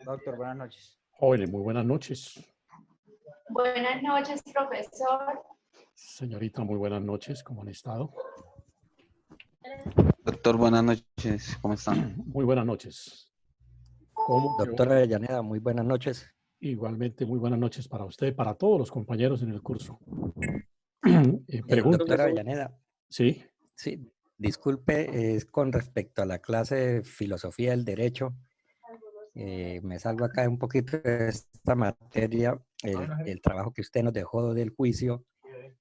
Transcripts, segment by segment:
Doctor, buenas noches. Jóvenes, muy buenas noches. Buenas noches, profesor. Señorita, muy buenas noches. ¿Cómo han estado? Doctor, buenas noches. ¿Cómo están? Muy buenas noches. ¿Cómo quedó? Doctora Avellaneda, muy buenas noches. Igualmente, muy buenas noches para usted y para todos los compañeros en el curso. Doctora Avellaneda. Sí. Sí, disculpe, es con respecto a la clase de Filosofía del Derecho. Me salgo acá un poquito de esta materia, el trabajo que usted nos dejó del juicio.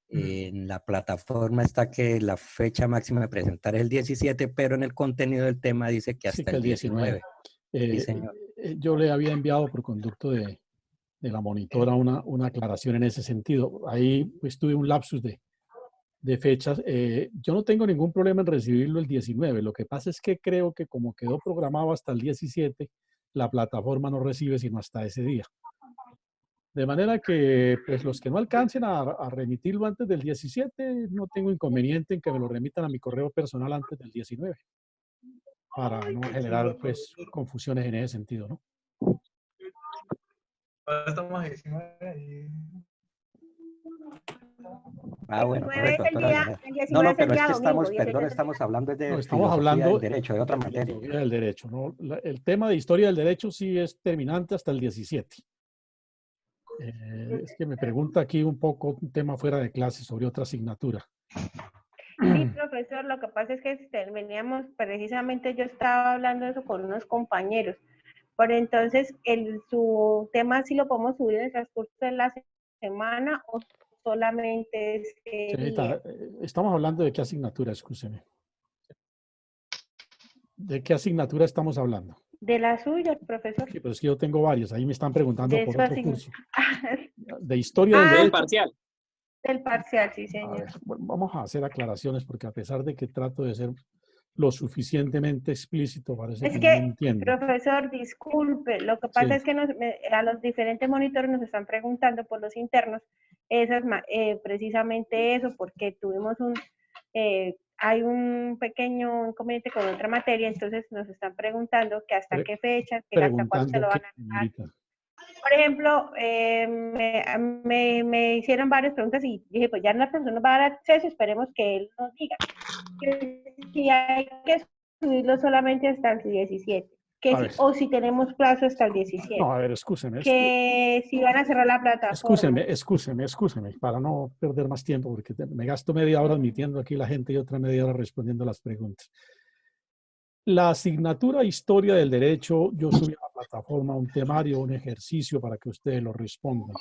En la plataforma está que la fecha máxima de presentar es el 17, pero en el contenido del tema dice que hasta Sí, el 19. Sí, señor. Yo le había enviado por conducto de la monitora una aclaración en ese sentido. Ahí pues tuve un lapsus de fechas. Yo no tengo ningún problema en recibirlo el 19. Lo que pasa es que creo que como quedó programado hasta el 17, la plataforma no recibe sino hasta ese día. De manera que pues los que no alcancen a remitirlo antes del 17, no tengo inconveniente en que me lo remitan a mi correo personal antes del 19, para no generar pues confusiones en ese sentido, ¿no? Estamos a 19 Ah, bueno, correcto, doctora Avellaneda. El 19 No, es el pero es día que domingo, estamos, 17 perdón, estamos hablando de No, estamos filosofía hablando del derecho, de otra materia. filosofía del derecho, ¿no? El tema de historia del derecho sí es terminante hasta el 17. Es que me pregunta aquí un poco un tema fuera de clase sobre otra asignatura. Sí, profesor, lo que pasa es que veníamos, precisamente yo estaba hablando de eso con unos compañeros. Por entonces, su tema sí lo podemos subir en el transcurso de la semana o solamente es Señorita, estamos hablando de qué asignatura, escúcheme. ¿De qué asignatura estamos hablando? de la suya, profesor. Sí, pero es que yo tengo varios. Ahí me están preguntando De por su otro asignatura. curso. De historia del derecho. Parcial. Del parcial, sí, A señor. ver, bueno, vamos a hacer aclaraciones porque a pesar de que trato de ser lo suficientemente explícito, parece Es que no me que, entienden. profesor, disculpe, lo que pasa Sí. es que a los diferentes monitores nos están preguntando por los internos, precisamente eso, porque hay un pequeño inconveniente con otra materia, entonces nos están preguntando que hasta qué fecha, que hasta cuándo se Preguntando lo qué, van a dar. señorita. Por ejemplo, me hicieron varias preguntas y dije, pues ya la persona nos va a dar acceso, esperemos que él nos diga que si hay que subirlo solamente hasta el 17, A ver. o si tenemos plazo hasta el 17, No, a ver, escúcheme. que si van a cerrar la plataforma. Escúcheme, para no perder más tiempo, porque me gasto media hora admitiendo aquí la gente y otra media hora respondiendo las preguntas. La asignatura Historia del Derecho, yo subí a la plataforma un temario, un ejercicio para que ustedes lo respondan.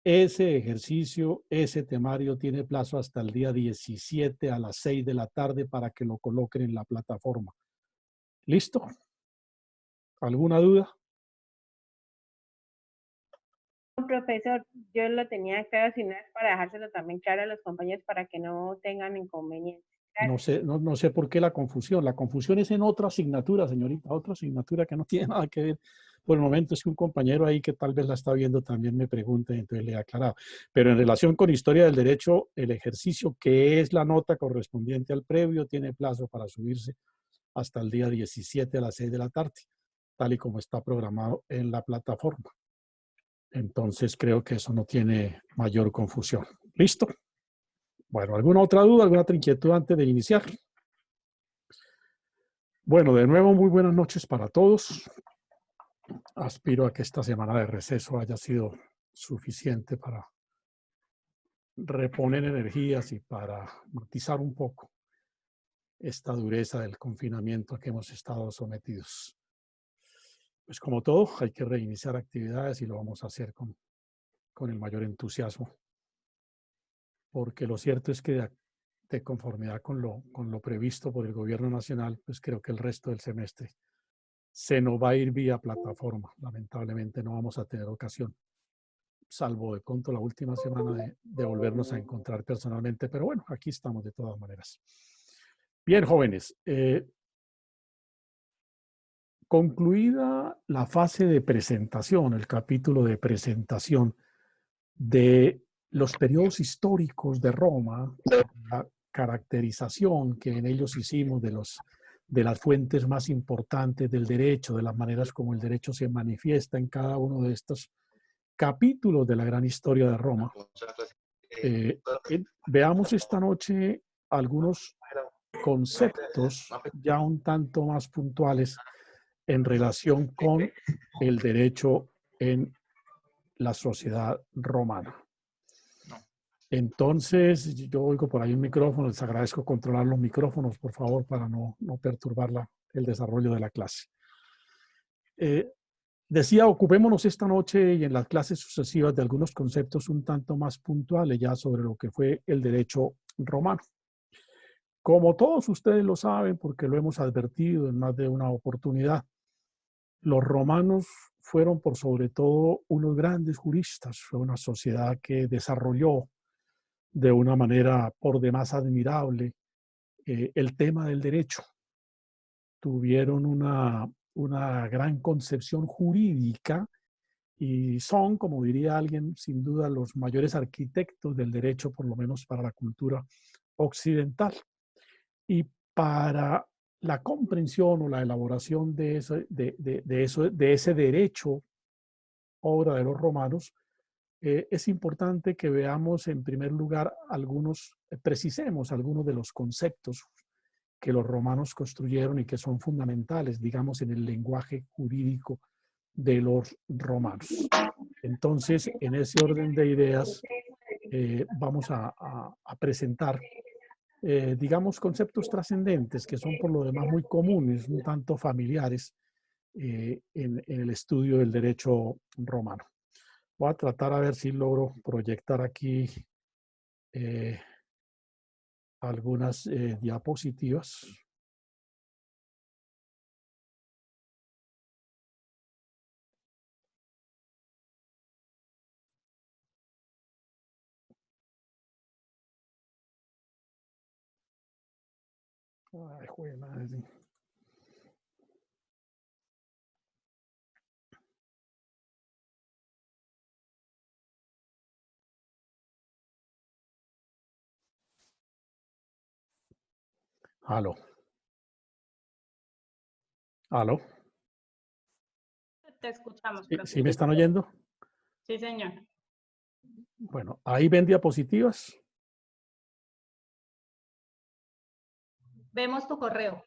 Ese ejercicio, ese temario tiene plazo hasta el día 17 a las 6 de la tarde para que lo coloquen en la plataforma. ¿Listo? ¿Alguna duda? Profesor, yo lo tenía claro, sino es para dejárselo también claro a los compañeros para que no tengan inconvenientes. No sé por qué la confusión. La confusión es en otra asignatura, señorita, otra asignatura que no tiene nada que ver. Por el momento es que un compañero ahí que tal vez la está viendo también me pregunta y entonces le he aclarado. Pero en relación con historia del derecho, el ejercicio que es la nota correspondiente al previo tiene plazo para subirse hasta el día 17 a las 6 de la tarde, tal y como está programado en la plataforma. Entonces creo que eso no tiene mayor confusión. ¿Listo? Bueno, ¿alguna otra duda, alguna otra inquietud antes de iniciar? Bueno, de nuevo, muy buenas noches para todos. Aspiro a que esta semana de receso haya sido suficiente para reponer energías y para matizar un poco esta dureza del confinamiento a que hemos estado sometidos. Pues como todo, hay que reiniciar actividades y lo vamos a hacer con el mayor entusiasmo. Porque lo cierto es que de conformidad con lo previsto por el gobierno nacional, pues creo que el resto del semestre se nos va a ir vía plataforma. Lamentablemente no vamos a tener ocasión, salvo de pronto la última semana de volvernos a encontrar personalmente. Pero bueno, aquí estamos de todas maneras. Bien, jóvenes. Concluida la fase de presentación, el capítulo de presentación de los periodos históricos de Roma, la caracterización que en ellos hicimos de de las fuentes más importantes del derecho, de las maneras como el derecho se manifiesta en cada uno de estos capítulos de la gran historia de Roma. Veamos esta noche algunos conceptos ya un tanto más puntuales en relación con el derecho en la sociedad romana. Entonces, yo oigo por ahí un micrófono, les agradezco controlar los micrófonos, por favor, para no perturbar el desarrollo de la clase. Decía, ocupémonos esta noche y en las clases sucesivas de algunos conceptos un tanto más puntuales ya sobre lo que fue el derecho romano. Como todos ustedes lo saben, porque lo hemos advertido en más de una oportunidad, los romanos fueron por sobre todo unos grandes juristas. Fue una sociedad que desarrolló de una manera por demás admirable el tema del derecho. Tuvieron una gran concepción jurídica y son, como diría alguien, sin duda los mayores arquitectos del derecho, por lo menos para la cultura occidental. Y para la comprensión o la elaboración de ese derecho, obra de los romanos, es importante que veamos en primer lugar precisemos algunos de los conceptos que los romanos construyeron y que son fundamentales, digamos, en el lenguaje jurídico de los romanos. Entonces, en ese orden de ideas, vamos a presentar, digamos, conceptos trascendentes que son por lo demás muy comunes, un tanto familiares en el estudio del derecho romano. Voy a tratar a ver si logro proyectar aquí algunas diapositivas. Ay, joder, madre. Aló. Aló. Te escuchamos. ¿Sí me están oyendo? Sí, señor. Bueno, ahí ven diapositivas. Vemos tu correo.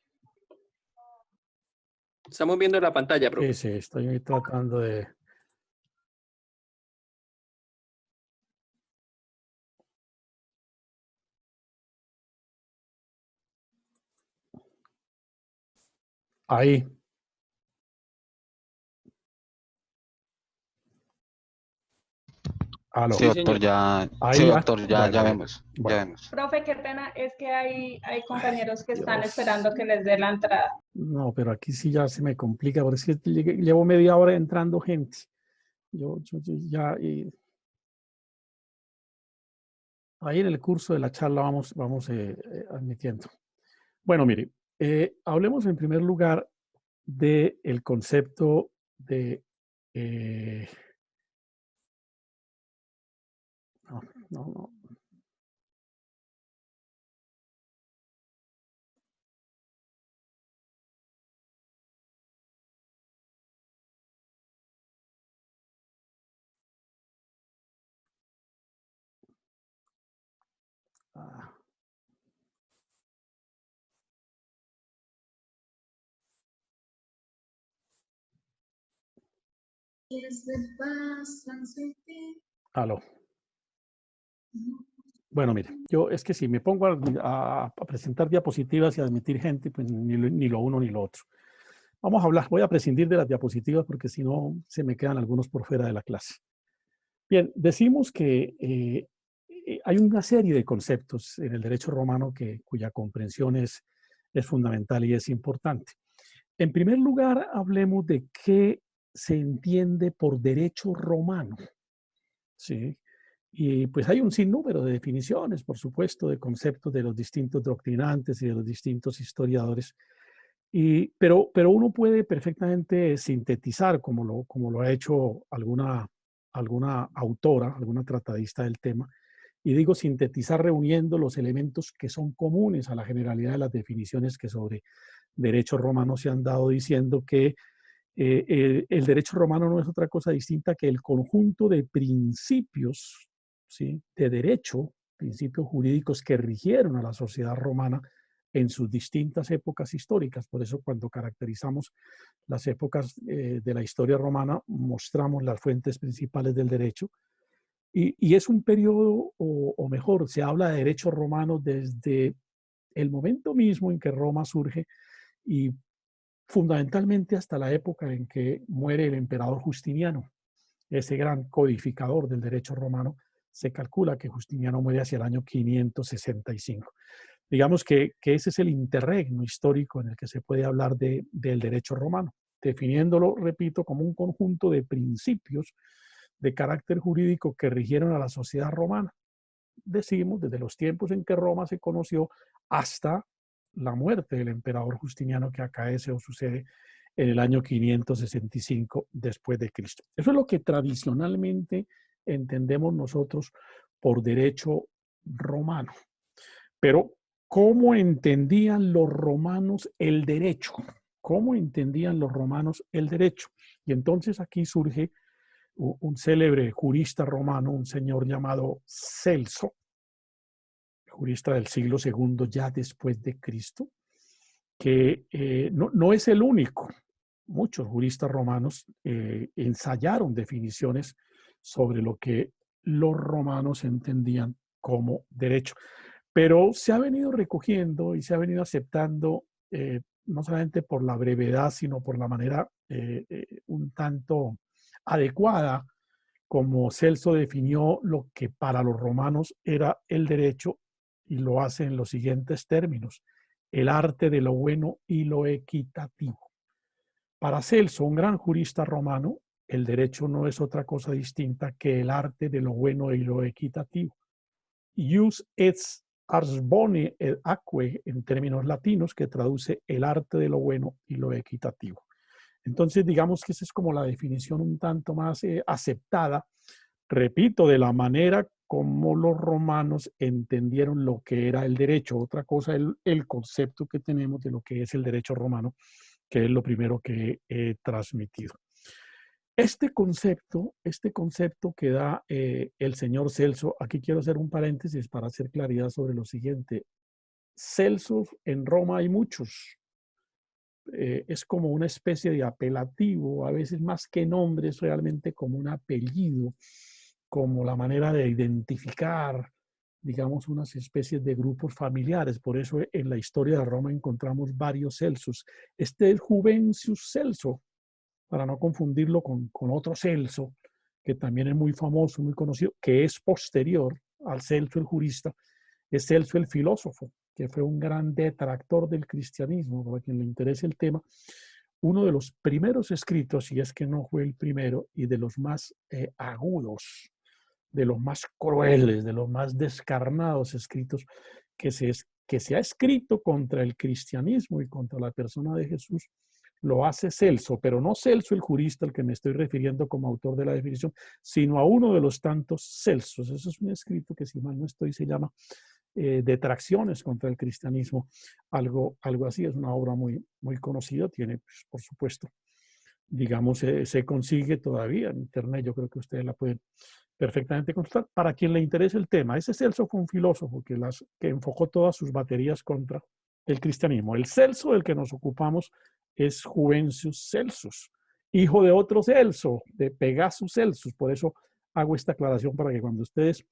Estamos viendo la pantalla, profe. Sí, estoy tratando de... Ahí. Aló. Sí, doctor, ya, Ahí sí, ya. doctor, ya, Bueno, ya bien. vemos, Bueno. ya vemos. Profe, qué pena, es que hay compañeros que están Dios. esperando que les dé la entrada. No, pero aquí sí ya se me complica, porque es que llevo media hora entrando gente. Yo ya... ahí en el curso de la charla vamos admitiendo. Bueno, mire, hablemos en primer lugar del concepto de... no. Aló. Bueno, mire, yo es que si me pongo a presentar diapositivas y a admitir gente, pues ni lo uno ni lo otro. Vamos a hablar, voy a prescindir de las diapositivas porque si no se me quedan algunos por fuera de la clase. Bien, decimos que hay una serie de conceptos en el derecho romano cuya comprensión es fundamental y es importante. En primer lugar, hablemos de qué se entiende por derecho romano. ¿Sí? Y pues hay un sinnúmero de definiciones, por supuesto, de conceptos de los distintos doctrinantes y de los distintos historiadores. Pero uno puede perfectamente sintetizar, como lo ha hecho alguna autora, alguna tratadista del tema, y digo sintetizar reuniendo los elementos que son comunes a la generalidad de las definiciones que sobre derecho romano se han dado diciendo que el derecho romano no es otra cosa distinta que el conjunto de principios, ¿sí?, de derecho, principios jurídicos que rigieron a la sociedad romana en sus distintas épocas históricas. Por eso cuando caracterizamos las épocas de la historia romana, mostramos las fuentes principales del derecho. Y es un periodo, o mejor, se habla de derecho romano desde el momento mismo en que Roma surge y fundamentalmente hasta la época en que muere el emperador Justiniano, ese gran codificador del derecho romano. Se calcula que Justiniano muere hacia el año 565. Digamos que ese es el interregno histórico en el que se puede hablar del derecho romano, definiéndolo, repito, como un conjunto de principios de carácter jurídico que rigieron a la sociedad romana. Decimos, desde los tiempos en que Roma se conoció hasta la muerte del emperador Justiniano, que acaece o sucede en el año 565 después de Cristo. Eso es lo que tradicionalmente entendemos nosotros por derecho romano. Pero, ¿cómo entendían los romanos el derecho? ¿Cómo entendían los romanos el derecho? Y entonces aquí surge un célebre jurista romano, un señor llamado Celso, jurista del siglo II ya después de Cristo, que no es el único. Muchos juristas romanos ensayaron definiciones sobre lo que los romanos entendían como derecho. Pero se ha venido recogiendo y se ha venido aceptando, no solamente por la brevedad, sino por la manera un tanto adecuada como Celso definió lo que para los romanos era el derecho, y lo hace en los siguientes términos: el arte de lo bueno y lo equitativo. Para Celso, un gran jurista romano, el derecho no es otra cosa distinta que el arte de lo bueno y lo equitativo. Ius et ars boni et aquae, en términos latinos, que traduce el arte de lo bueno y lo equitativo. Entonces, digamos que esa es como la definición un tanto más aceptada, repito, de la manera como los romanos entendieron lo que era el derecho. Otra cosa es el concepto que tenemos de lo que es el derecho romano, que es lo primero que he transmitido. Este concepto que da el señor Celso, aquí quiero hacer un paréntesis para hacer claridad sobre lo siguiente. Celsos en Roma hay muchos. Es como una especie de apelativo, a veces más que nombre, es realmente como un apellido, como la manera de identificar, digamos, unas especies de grupos familiares. Por eso en la historia de Roma encontramos varios Celsos. Este es Juvencius Celso, para no confundirlo con otro Celso, que también es muy famoso, muy conocido, que es posterior al Celso el jurista, es Celso el filósofo, que fue un gran detractor del cristianismo. Para quien le interese el tema, uno de los primeros escritos, si es que no fue el primero, y de los más agudos, de los más crueles, de los más descarnados escritos que se ha escrito contra el cristianismo y contra la persona de Jesús, lo hace Celso, pero no Celso el jurista al que me estoy refiriendo como autor de la definición, sino a uno de los tantos Celsos. Eso es un escrito que, si mal no estoy, se llama Detracciones contra el cristianismo, algo así. Es una obra muy, muy conocida, tiene, pues, por supuesto, digamos, se consigue todavía en internet. Yo creo que ustedes la pueden perfectamente consultar. Para quien le interese el tema, ese Celso fue un filósofo que enfocó todas sus baterías contra el cristianismo. El Celso del que nos ocupamos es Juvencius Celsus, hijo de otro Celso, de Pegasus Celsus. Por eso hago esta aclaración, para que cuando ustedes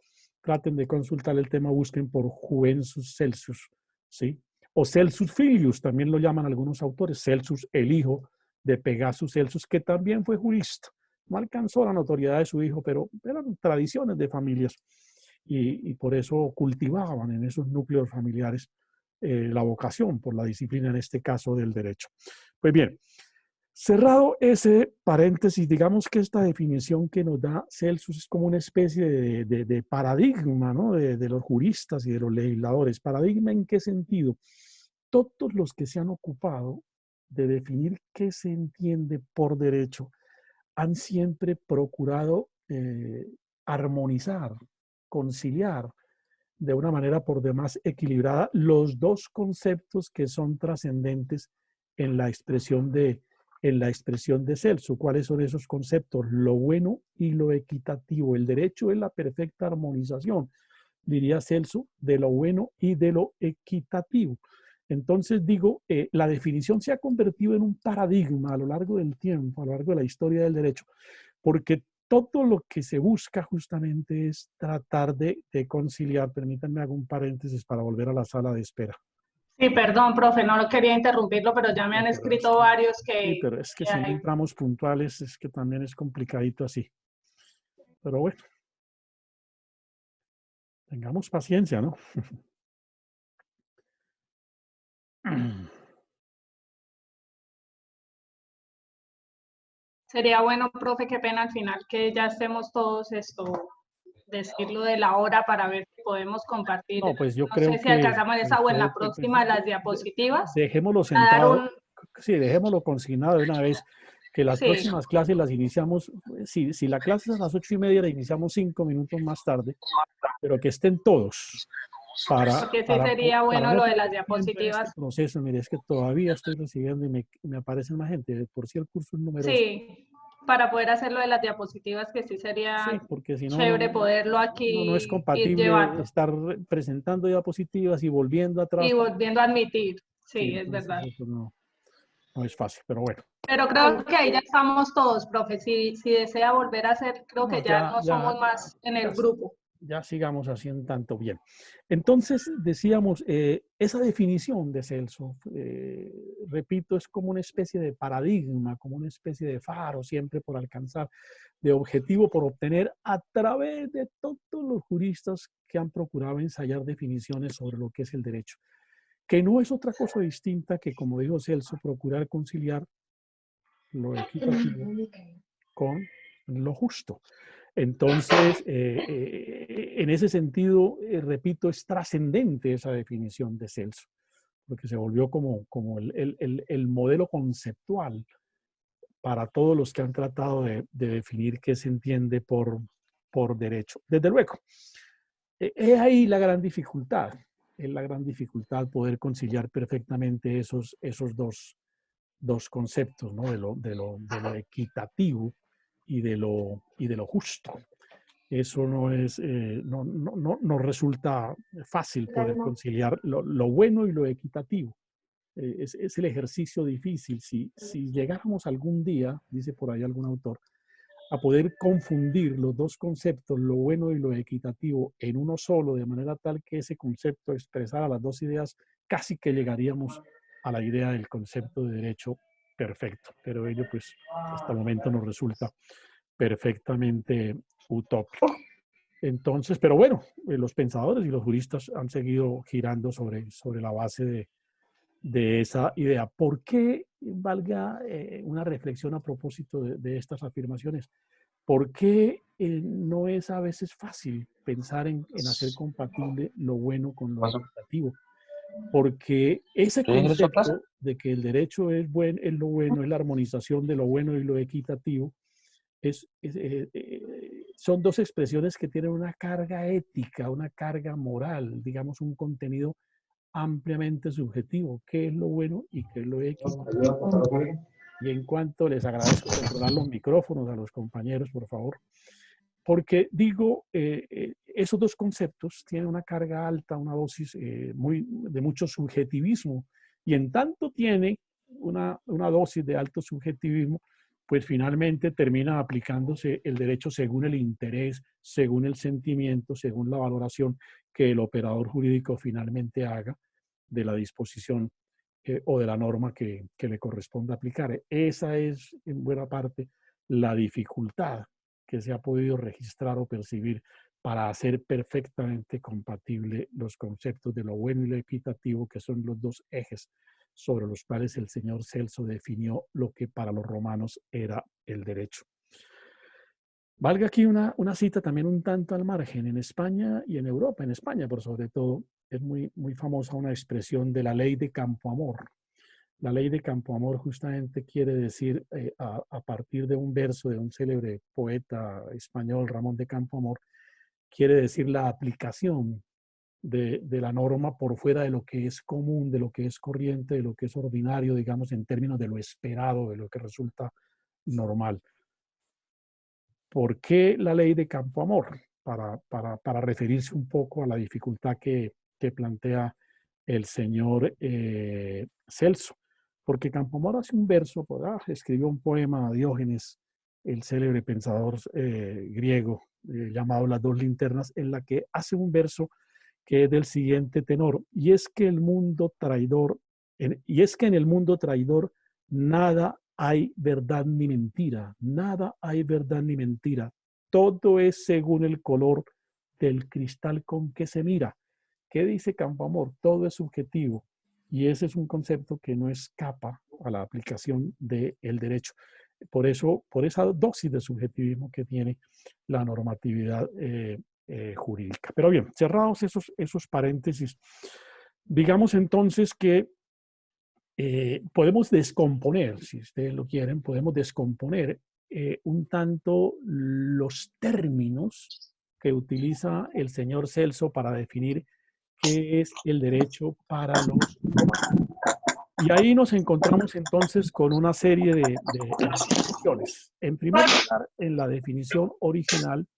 traten de consultar el tema, busquen por Juvencius Celsus, ¿sí? O Celsus Filius, también lo llaman algunos autores, Celsus, el hijo de Pegasus Celsus, que también fue jurista. No alcanzó la notoriedad de su hijo, pero eran tradiciones de familias, y por eso cultivaban en esos núcleos familiares la vocación por la disciplina, en este caso del derecho. Pues bien, cerrado ese paréntesis, digamos que esta definición que nos da Celsus es como una especie de paradigma, ¿no?, de los juristas y de los legisladores. ¿Paradigma en qué sentido? Todos los que se han ocupado de definir qué se entiende por derecho han siempre procurado armonizar, conciliar de una manera por demás equilibrada los dos conceptos que son trascendentes en la expresión de Celso. ¿Cuáles son esos conceptos? Lo bueno y lo equitativo. El derecho es la perfecta armonización, diría Celso, de lo bueno y de lo equitativo. Entonces digo, la definición se ha convertido en un paradigma a lo largo del tiempo, a lo largo de la historia del derecho, porque todo lo que se busca justamente es tratar de conciliar. Permítanme hago un paréntesis para volver a la sala de espera. Sí, perdón, profe, no lo quería interrumpirlo, pero ya me han escrito varios Sí, que... pero es que si no entramos puntuales, es que también es complicadito así. Pero bueno, tengamos paciencia, ¿no? Sería bueno, profe, qué pena al final que ya estemos todos decirlo de la hora para ver si podemos compartir. No, pues yo No creo sé si que alcanzamos esa o en la pues, próxima las diapositivas. dejémoslo A dar sentado. Sí, dejémoslo consignado de una vez, que las Sí. próximas clases las iniciamos, si la clase es a las 8:30, la iniciamos 5 minutos más tarde, pero que estén todos Porque sí sería bueno no lo de las perder tiempo en diapositivas. este proceso. Mire, es que todavía estoy recibiendo y me aparece más gente. De por sí el curso es numeroso. Sí, para poder hacer lo de las diapositivas, que sí sería Sí, porque si no, chévere poderlo aquí no es ir compatible llevando estar presentando diapositivas y volviendo atrás. y volviendo a admitir. Sí, es Entonces verdad. eso no es fácil, pero bueno. Pero creo que ahí ya estamos todos, profe. Si desea volver a hacer, creo No, que ya no somos más en el grupo. Ya sigamos haciendo tanto bien. Entonces, decíamos, esa definición de Celso, repito, es como una especie de paradigma, como una especie de faro siempre por alcanzar, de objetivo por obtener a través de todos los juristas que han procurado ensayar definiciones sobre lo que es el derecho, que no es otra cosa distinta que, como dijo Celso, procurar conciliar lo equitativo con lo justo. Entonces, en ese sentido, repito, es trascendente esa definición de Celso, porque se volvió como el modelo conceptual para todos los que han tratado de definir qué se entiende por derecho. Desde luego, es ahí la gran dificultad, es la gran dificultad poder conciliar perfectamente esos dos conceptos, ¿no? de lo equitativo y de lo justo. Eso no resulta fácil poder conciliar lo bueno y lo equitativo. Es el ejercicio difícil. Si llegáramos algún día, dice por ahí algún autor, a poder confundir los dos conceptos, lo bueno y lo equitativo, en uno solo, de manera tal que ese concepto expresara las dos ideas, casi que llegaríamos a la idea del concepto de derecho perfecto. Pero ello, pues, hasta el momento nos resulta perfectamente utópico. Entonces, pero bueno, los pensadores y los juristas han seguido girando sobre la base de esa idea. ¿Por qué, valga una reflexión a propósito de estas afirmaciones? ¿Por qué no es a veces fácil pensar en hacer compatible lo bueno con lo equitativo? Porque ese concepto de que el derecho es lo bueno, es la armonización de lo bueno y lo equitativo, son dos expresiones que tienen una carga ética, una carga moral, digamos, un contenido ampliamente subjetivo. ¿Qué es lo bueno y qué es lo equitativo? Y en cuanto les agradezco controlar los micrófonos a los compañeros, por favor, porque digo, esos dos conceptos tienen una carga alta, una dosis de mucho subjetivismo, y en tanto tiene una dosis de alto subjetivismo, pues finalmente termina aplicándose el derecho según el interés, según el sentimiento, según la valoración que el operador jurídico finalmente haga de la disposición o de la norma que le corresponde aplicar. Esa es, en buena parte, la dificultad que se ha podido registrar o percibir para hacer perfectamente compatible los conceptos de lo bueno y lo equitativo, que son los dos ejes sobre los cuales el señor Celso definió lo que para los romanos era el derecho. Valga aquí una cita también un tanto al margen. En España y en Europa, en España por sobre todo, es muy famosa una expresión de la ley de Campoamor. La ley de Campoamor justamente quiere decir, a partir de un verso de un célebre poeta español, Ramón de Campoamor, quiere decir la aplicación de la norma, por fuera de lo que es común, de lo que es corriente, de lo que es ordinario, digamos, en términos de lo esperado, de lo que resulta normal. ¿Por qué la ley de Campoamor? Para referirse un poco a la dificultad que plantea el señor Celso. Porque Campoamor hace un verso, escribió un poema a Diógenes, el célebre pensador griego, llamado Las dos linternas, en la que hace un verso que es del siguiente tenor, y es que el mundo traidor, y es que en el mundo traidor nada hay verdad ni mentira, nada hay verdad ni mentira, todo es según el color del cristal con que se mira. ¿Qué dice Campoamor? Todo es subjetivo, y ese es un concepto que no escapa a la aplicación del derecho. Por eso, por esa dosis de subjetivismo que tiene la normatividad jurídica. Pero bien, cerrados esos paréntesis, digamos entonces que podemos descomponer, si ustedes lo quieren, podemos descomponer un tanto los términos que utiliza el señor Celso para definir qué es el derecho para los romanos. Y ahí nos encontramos entonces con una serie de definiciones. En primer lugar, en la definición original,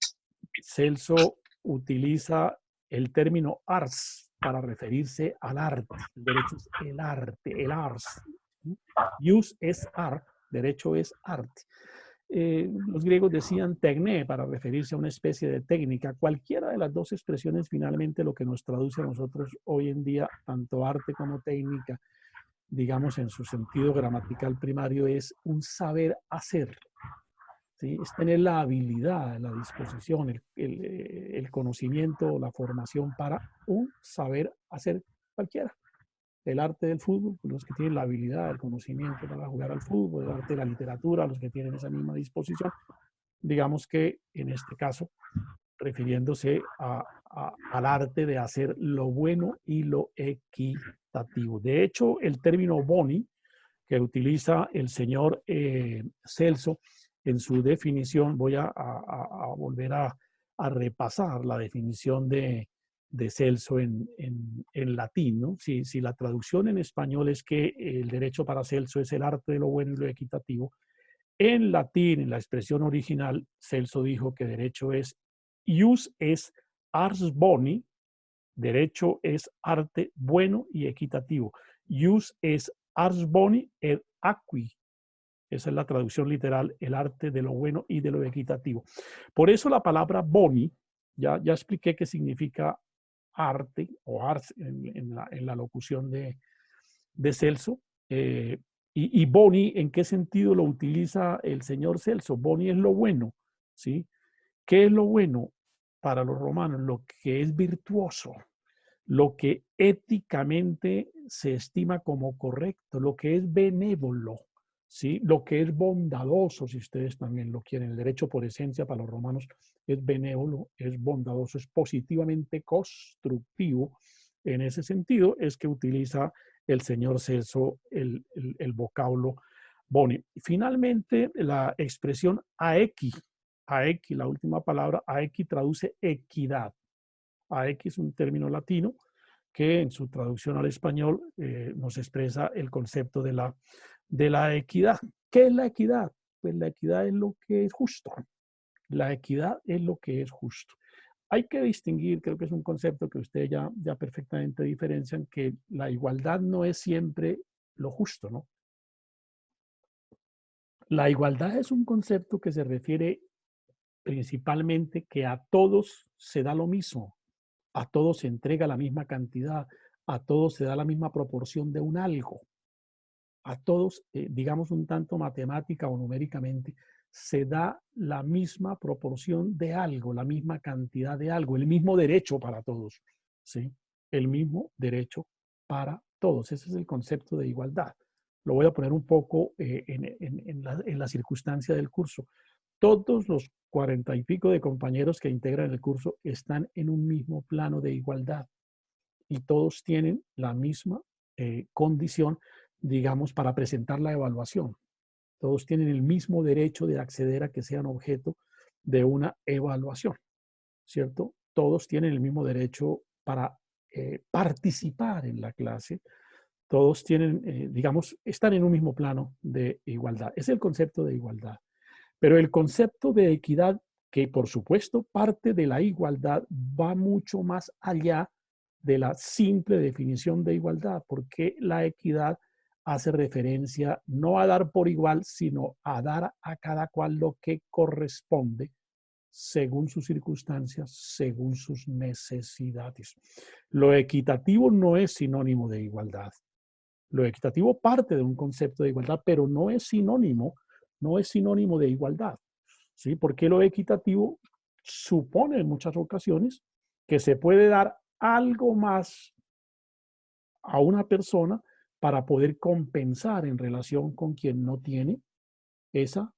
Celso utiliza el término ars para referirse al arte. El derecho es el arte, el ars. Ius es art, derecho es arte. Los griegos decían tecné para referirse a una especie de técnica. Cualquiera de las dos expresiones finalmente lo que nos traduce a nosotros hoy en día, tanto arte como técnica, digamos en su sentido gramatical primario, es un saber hacer. ¿Sí? Es tener la habilidad, la disposición, el conocimiento, la formación para un saber hacer cualquiera. El arte del fútbol, los que tienen la habilidad, el conocimiento para jugar al fútbol, el arte de la literatura, los que tienen esa misma disposición. Digamos que en este caso, refiriéndose al arte de hacer lo bueno y lo equitativo. De hecho, el término boni, que utiliza el señor Celso en su definición, voy a volver a repasar la definición de Celso en latín, ¿no? Si la traducción en español es que el derecho para Celso es el arte de lo bueno y lo equitativo, en latín, en la expresión original, Celso dijo que derecho es ius es ars boni, derecho es arte bueno y equitativo. Ius es ars boni et aqui. Esa es la traducción literal, el arte de lo bueno y de lo equitativo. Por eso la palabra boni, ya expliqué qué significa arte o ars en la locución de Celso. Y boni, ¿en qué sentido lo utiliza el señor Celso? Boni es lo bueno, ¿sí? ¿Qué es lo bueno para los romanos? Lo que es virtuoso, lo que éticamente se estima como correcto, lo que es benévolo, ¿sí? Lo que es bondadoso, si ustedes también lo quieren. El derecho por esencia para los romanos es benévolo, es bondadoso, es positivamente constructivo. En ese sentido es que utiliza el señor Celso el vocablo boni. Finalmente, la expresión aequi, la última palabra, aequi traduce equidad. Aequi es un término latino que en su traducción al español nos expresa el concepto de la equidad. ¿Qué es la equidad? Pues la equidad es lo que es justo. La equidad es lo que es justo. Hay que distinguir, creo que es un concepto que ustedes ya perfectamente diferencian, que la igualdad no es siempre lo justo, ¿no? La igualdad es un concepto que se refiere principalmente que a todos se da lo mismo, a todos se entrega la misma cantidad, a todos se da la misma proporción de un algo, a todos, digamos un tanto matemática o numéricamente, se da la misma proporción de algo, la misma cantidad de algo, el mismo derecho para todos, ¿sí? El mismo derecho para todos. Ese es el concepto de igualdad. Lo voy a poner un poco en la circunstancia del curso. Todos los 40 y pico de compañeros que integran el curso están en un mismo plano de igualdad y todos tienen la misma condición, digamos, para presentar la evaluación. Todos tienen el mismo derecho de acceder a que sean objeto de una evaluación, ¿cierto? Todos tienen el mismo derecho para participar en la clase, todos tienen, digamos, están en un mismo plano de igualdad. Es el concepto de igualdad. Pero el concepto de equidad, que por supuesto parte de la igualdad, va mucho más allá de la simple definición de igualdad, porque la equidad hace referencia no a dar por igual, sino a dar a cada cual lo que corresponde según sus circunstancias, según sus necesidades. Lo equitativo no es sinónimo de igualdad. Lo equitativo parte de un concepto de igualdad, pero no es sinónimo de igualdad, ¿sí? Porque lo equitativo supone en muchas ocasiones que se puede dar algo más a una persona para poder compensar en relación con quien no tiene esa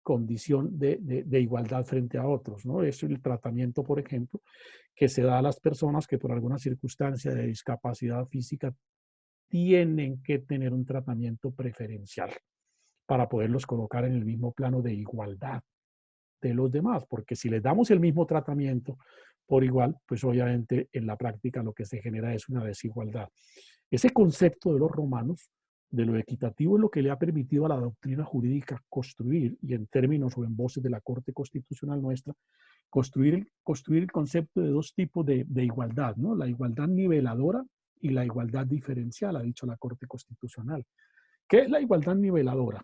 condición de igualdad frente a otros, ¿no? Es el tratamiento, por ejemplo, que se da a las personas que por alguna circunstancia de discapacidad física tienen que tener un tratamiento preferencial para poderlos colocar en el mismo plano de igualdad de los demás, porque si les damos el mismo tratamiento por igual, pues obviamente en la práctica lo que se genera es una desigualdad. Ese concepto de los romanos, de lo equitativo, es lo que le ha permitido a la doctrina jurídica construir, y en términos o en voces de la Corte Constitucional nuestra, construir el concepto de dos tipos de igualdad, ¿no? La igualdad niveladora y la igualdad diferencial, ha dicho la Corte Constitucional. ¿Qué es la igualdad niveladora?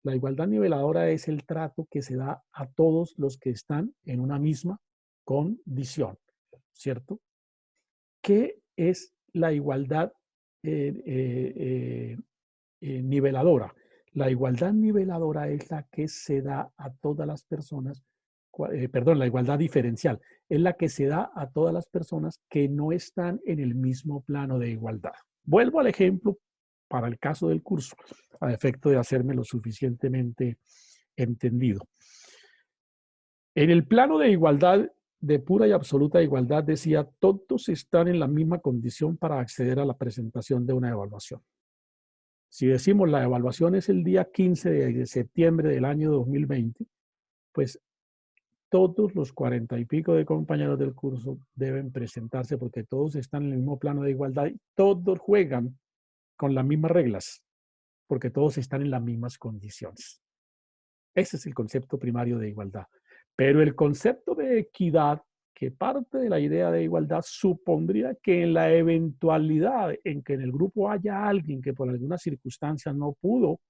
La igualdad niveladora es el trato que se da a todos los que están en una misma condición, ¿cierto? ¿Qué es la igualdad niveladora? La igualdad niveladora es la que se da a todas las personas, la igualdad diferencial es la que se da a todas las personas que no están en el mismo plano de igualdad. Vuelvo al ejemplo para el caso del curso, a efecto de hacerme lo suficientemente entendido. En el plano de igualdad, de pura y absoluta igualdad, decía, todos están en la misma condición para acceder a la presentación de una evaluación. Si decimos la evaluación es el día 15 de septiembre del año 2020, pues todos los 40 y pico de compañeros del curso deben presentarse porque todos están en el mismo plano de igualdad y todos juegan con las mismas reglas, porque todos están en las mismas condiciones. Ese es el concepto primario de igualdad. Pero el concepto de equidad, que parte de la idea de igualdad, supondría que en la eventualidad en que en el grupo haya alguien que por alguna circunstancia no pudo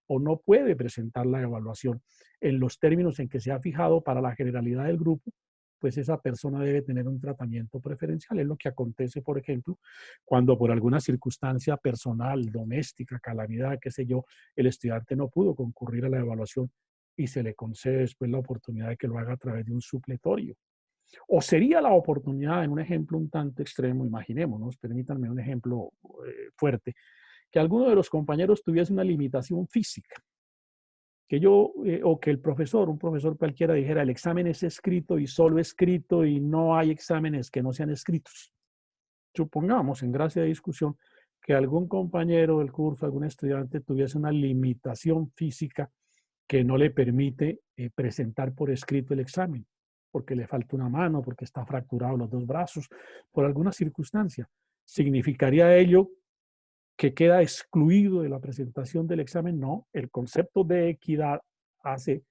o no puede presentar la evaluación en los términos en que se ha fijado para la generalidad del grupo, pues esa persona debe tener un tratamiento preferencial. Es lo que acontece, por ejemplo, cuando por alguna circunstancia personal, doméstica, calamidad, qué sé yo, el estudiante no pudo concurrir a la evaluación y se le concede después la oportunidad de que lo haga a través de un supletorio. O sería la oportunidad, en un ejemplo un tanto extremo, imaginémonos, permítanme un ejemplo fuerte, que alguno de los compañeros tuviese una limitación física, que yo, o que el profesor, un profesor cualquiera dijera, el examen es escrito y solo escrito y no hay exámenes que no sean escritos. Supongamos, en gracia de discusión, que algún compañero del curso, algún estudiante tuviese una limitación física que no le permite presentar por escrito el examen, porque le falta una mano, porque está fracturado los dos brazos, por alguna circunstancia. ¿Significaría ello que queda excluido de la presentación del examen? No, el concepto de equidad hace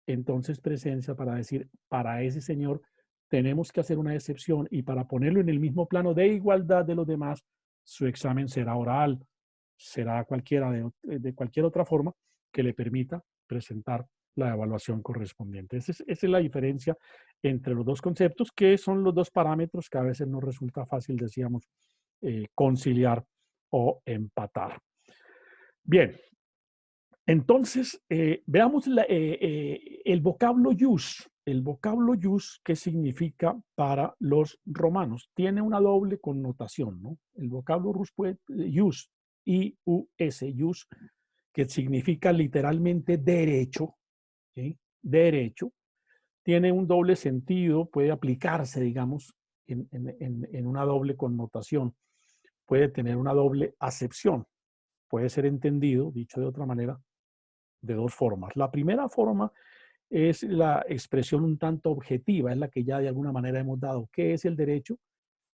entonces presencia para decir, para ese señor tenemos que hacer una excepción y para ponerlo en el mismo plano de igualdad de los demás, su examen será oral, será cualquiera de cualquier otra forma que le permita presentar la evaluación correspondiente. Esa es la diferencia entre los dos conceptos, que son los dos parámetros que a veces nos resulta fácil, decíamos, conciliar o empatar. Bien, entonces veamos el vocablo jus. El vocablo jus, ¿qué significa para los romanos? Tiene una doble connotación, ¿no? El vocablo jus, I-U-S, jus, que significa literalmente derecho, ¿sí? Derecho, tiene un doble sentido, puede aplicarse, digamos, en una doble connotación, puede tener una doble acepción, puede ser entendido, dicho de otra manera, de dos formas. La primera forma es la expresión un tanto objetiva, es la que ya de alguna manera hemos dado. ¿Qué es el derecho?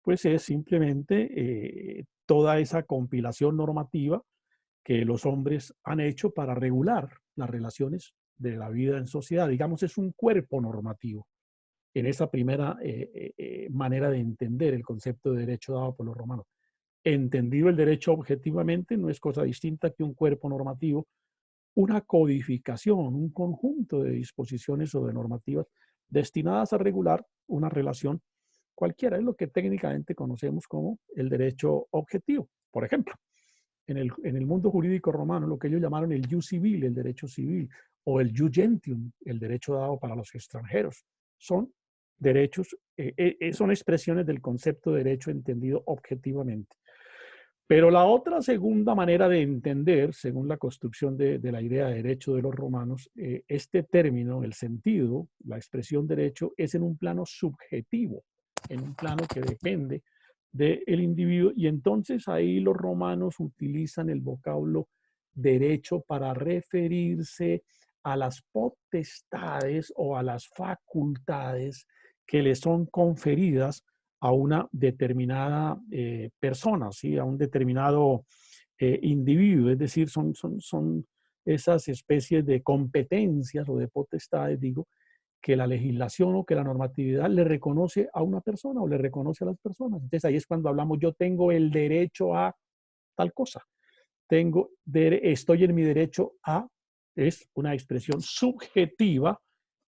pues es simplemente toda esa compilación normativa que los hombres han hecho para regular las relaciones de la vida en sociedad. Digamos, es un cuerpo normativo. En esa primera manera de entender el concepto de derecho dado por los romanos. Entendido el derecho objetivamente, no es cosa distinta que un cuerpo normativo, una codificación, un conjunto de disposiciones o de normativas destinadas a regular una relación cualquiera. Es lo que técnicamente conocemos como el derecho objetivo. Por ejemplo, en el mundo jurídico romano, lo que ellos llamaron el jus civil, el derecho civil, o el jus gentium, el derecho dado para los extranjeros, son derechos, son expresiones del concepto de derecho entendido objetivamente. Pero la otra segunda manera de entender, según la construcción de la idea de derecho de los romanos, este término, el sentido, la expresión derecho, es en un plano subjetivo, en un plano que depende del individuo, y entonces ahí los romanos utilizan el vocablo derecho para referirse a las potestades o a las facultades que le son conferidas a una determinada persona, ¿sí? A un determinado individuo, es decir, son esas especies de competencias o de potestades, digo, que la legislación o que la normatividad le reconoce a una persona o le reconoce a las personas. Entonces ahí es cuando hablamos, yo tengo el derecho a tal cosa, estoy en mi derecho a, es una expresión subjetiva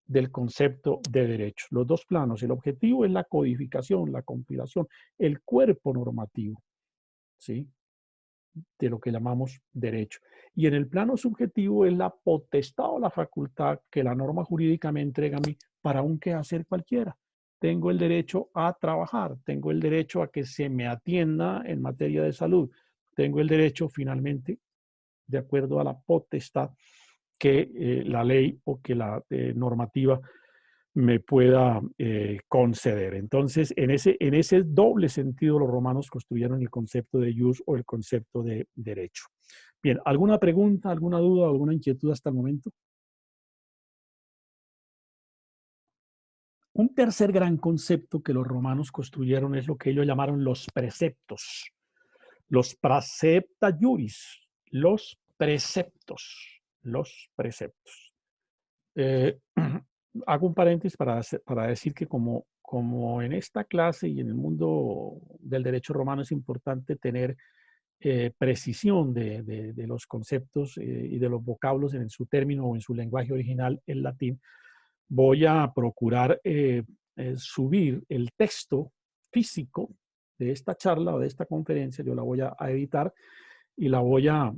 del concepto de derecho. Los dos planos, el objetivo es la codificación, la compilación, el cuerpo normativo, ¿sí? De lo que llamamos derecho. Y en el plano subjetivo es la potestad o la facultad que la norma jurídica me entrega a mí para un quehacer cualquiera. Tengo el derecho a trabajar, tengo el derecho a que se me atienda en materia de salud, tengo el derecho finalmente, de acuerdo a la potestad que la ley o que la normativa me pueda conceder. Entonces, en ese doble sentido, los romanos construyeron el concepto de jus o el concepto de derecho. Bien, ¿alguna pregunta, alguna duda, alguna inquietud hasta el momento? Un tercer gran concepto que los romanos construyeron es lo que ellos llamaron los preceptos. Los praecepta juris, los preceptos, los preceptos. Hago un paréntesis para decir que como en esta clase y en el mundo del derecho romano es importante tener precisión de los conceptos y de los vocablos en su término o en su lenguaje original, el latín, voy a procurar subir el texto físico de esta charla o de esta conferencia. Yo la voy a editar y la voy a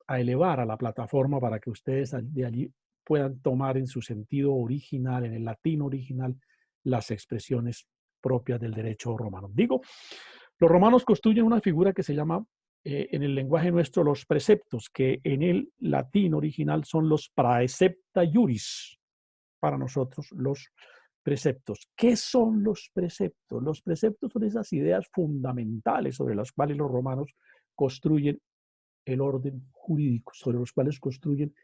elevar a la plataforma para que ustedes de allí puedan tomar en su sentido original, en el latín original, las expresiones propias del derecho romano. Digo, los romanos construyen una figura que se llama, en el lenguaje nuestro, los preceptos, que en el latín original son los praecepta juris, para nosotros los preceptos. ¿Qué son los preceptos? Los preceptos son esas ideas fundamentales sobre las cuales los romanos construyen el orden jurídico, sobre los cuales construyen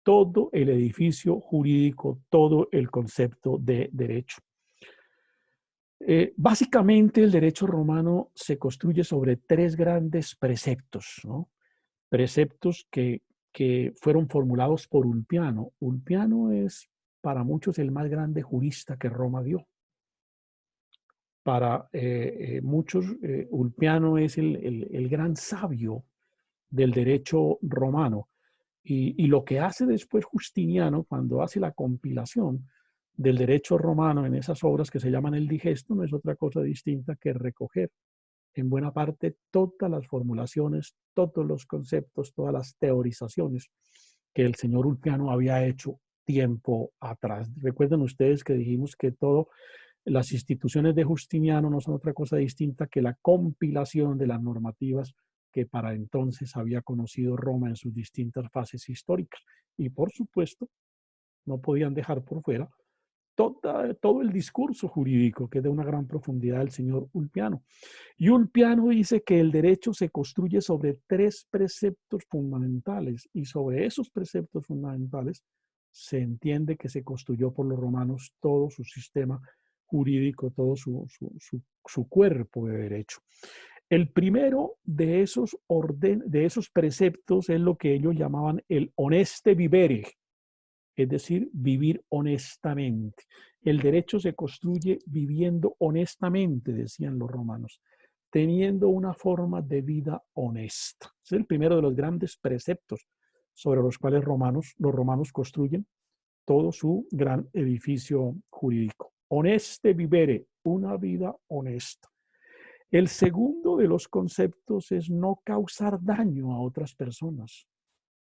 todo el edificio jurídico, todo el concepto de derecho. Básicamente el derecho romano se construye sobre tres grandes preceptos, ¿no? Preceptos que fueron formulados por Ulpiano. Ulpiano es para muchos el más grande jurista que Roma dio. Para muchos, Ulpiano es el gran sabio del derecho romano. Y lo que hace después Justiniano, cuando hace la compilación del derecho romano en esas obras que se llaman el Digesto, no es otra cosa distinta que recoger en buena parte todas las formulaciones, todos los conceptos, todas las teorizaciones que el señor Ulpiano había hecho tiempo atrás. Recuerden ustedes que dijimos que todas las instituciones de Justiniano no son otra cosa distinta que la compilación de las normativas que para entonces había conocido Roma en sus distintas fases históricas. Y por supuesto, no podían dejar por fuera todo el discurso jurídico, que es de una gran profundidad del señor Ulpiano. Y Ulpiano dice que el derecho se construye sobre tres preceptos fundamentales, y sobre esos preceptos fundamentales se entiende que se construyó por los romanos todo su sistema jurídico, todo su cuerpo de derecho. El primero de esos preceptos es lo que ellos llamaban el honeste vivere, es decir, vivir honestamente. El derecho se construye viviendo honestamente, decían los romanos, teniendo una forma de vida honesta. Es el primero de los grandes preceptos sobre los cuales los romanos construyen todo su gran edificio jurídico. Honeste vivere, una vida honesta. El segundo de los conceptos es no causar daño a otras personas,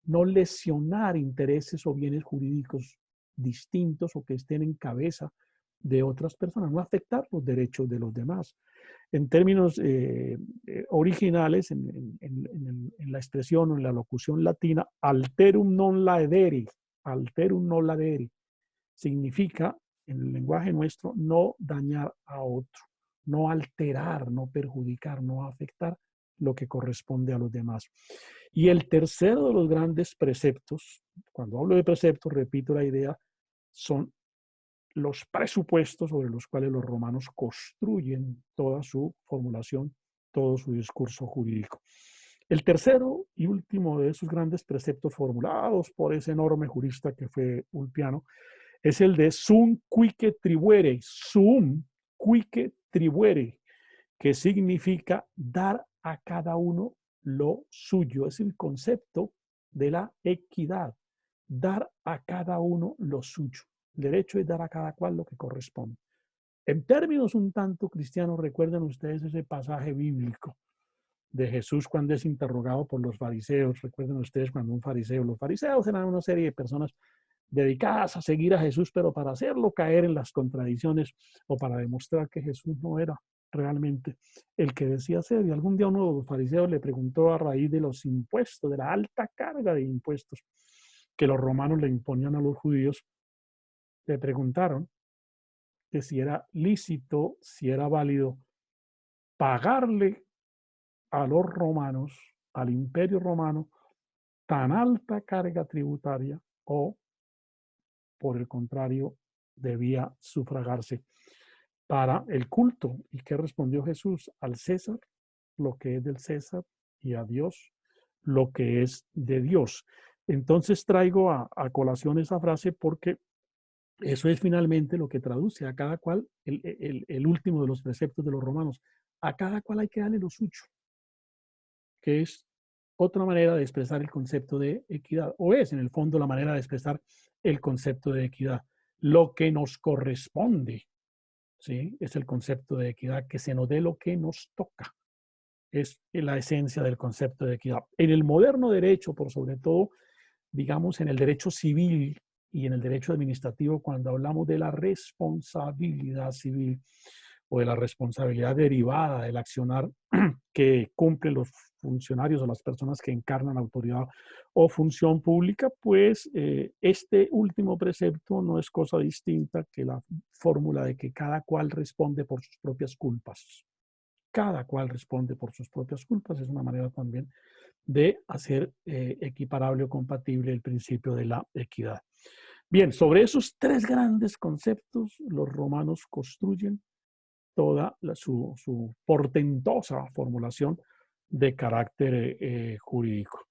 no lesionar intereses o bienes jurídicos distintos o que estén en cabeza de otras personas, no afectar los derechos de los demás. En términos originales, en la expresión o en la locución latina, alterum non laedere, significa, en el lenguaje nuestro, no dañar a otro, no alterar, no perjudicar, no afectar lo que corresponde a los demás. Y el tercero de los grandes preceptos, cuando hablo de preceptos, repito la idea, son los presupuestos sobre los cuales los romanos construyen toda su formulación, todo su discurso jurídico. El tercero y último de esos grandes preceptos formulados por ese enorme jurista que fue Ulpiano es el de sum cuique tribuere, que significa dar a cada uno lo suyo. Es el concepto de la equidad, dar a cada uno lo suyo. El derecho es dar a cada cual lo que corresponde. En términos un tanto cristianos, recuerden ustedes ese pasaje bíblico de Jesús cuando es interrogado por los fariseos. Recuerden ustedes cuando los fariseos eran una serie de personas dedicadas a seguir a Jesús, pero para hacerlo caer en las contradicciones o para demostrar que Jesús no era realmente el que decía ser. Y algún día uno de los fariseos le preguntó a raíz de los impuestos, de la alta carga de impuestos que los romanos le imponían a los judíos, le preguntaron que si era lícito, si era válido pagarle a los romanos, al imperio romano, tan alta carga tributaria o, por el contrario, debía sufragarse para el culto. ¿Y qué respondió Jesús? Al César lo que es del César y a Dios lo que es de Dios. Entonces traigo a colación esa frase porque eso es finalmente lo que traduce a cada cual, el último de los preceptos de los romanos. A cada cual hay que darle lo suyo, que es otra manera de expresar el concepto de equidad, o es en el fondo la manera de expresar el concepto de equidad. Lo que nos corresponde, ¿sí? Es el concepto de equidad, que se nos dé lo que nos toca. Es la esencia del concepto de equidad. En el moderno derecho, por sobre todo, digamos en el derecho civil y en el derecho administrativo, cuando hablamos de la responsabilidad civil o de la responsabilidad derivada del accionar que cumplen los funcionarios o las personas que encarnan autoridad o función pública, pues este último precepto no es cosa distinta que la fórmula de que cada cual responde por sus propias culpas. Cada cual responde por sus propias culpas. Es una manera también de hacer equiparable o compatible el principio de la equidad. Bien, sobre esos tres grandes conceptos, los romanos construyen toda su portentosa formulación de carácter jurídico.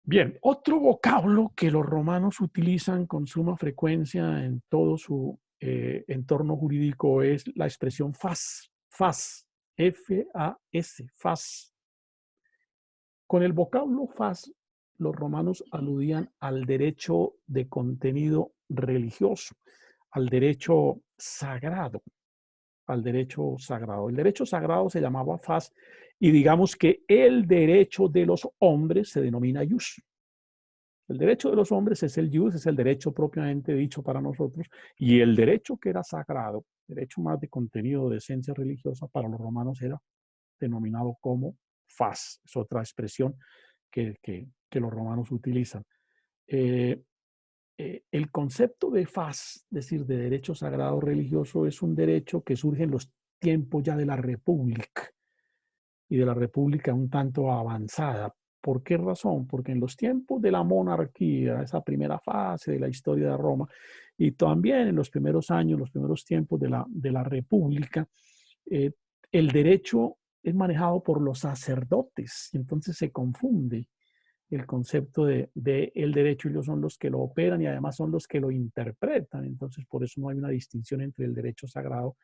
Bien, otro vocablo que los romanos utilizan con suma frecuencia en todo su entorno jurídico es la expresión fas, F-A-S, fas. Con el vocablo fas, los romanos aludían al derecho de contenido religioso, al derecho sagrado, al derecho sagrado. El derecho sagrado se llamaba fas y digamos que el derecho de los hombres se denomina ius. El derecho de los hombres es el ius, es el derecho propiamente dicho para nosotros, y el derecho que era sagrado, derecho más de contenido, de esencia religiosa, para los romanos era denominado como fas. Es otra expresión que los romanos utilizan. El concepto de fas, es decir, de derecho sagrado religioso, es un derecho que surge en los tiempos ya de la República y de la República un tanto avanzada, ¿Por qué razón? Porque en los tiempos de la monarquía, esa primera fase de la historia de Roma, y también en los primeros años, los primeros tiempos de la república, el derecho es manejado por los sacerdotes, y entonces se confunde el concepto de el derecho. Ellos son los que lo operan y además son los que lo interpretan. Entonces, por eso no hay una distinción entre el derecho sagrado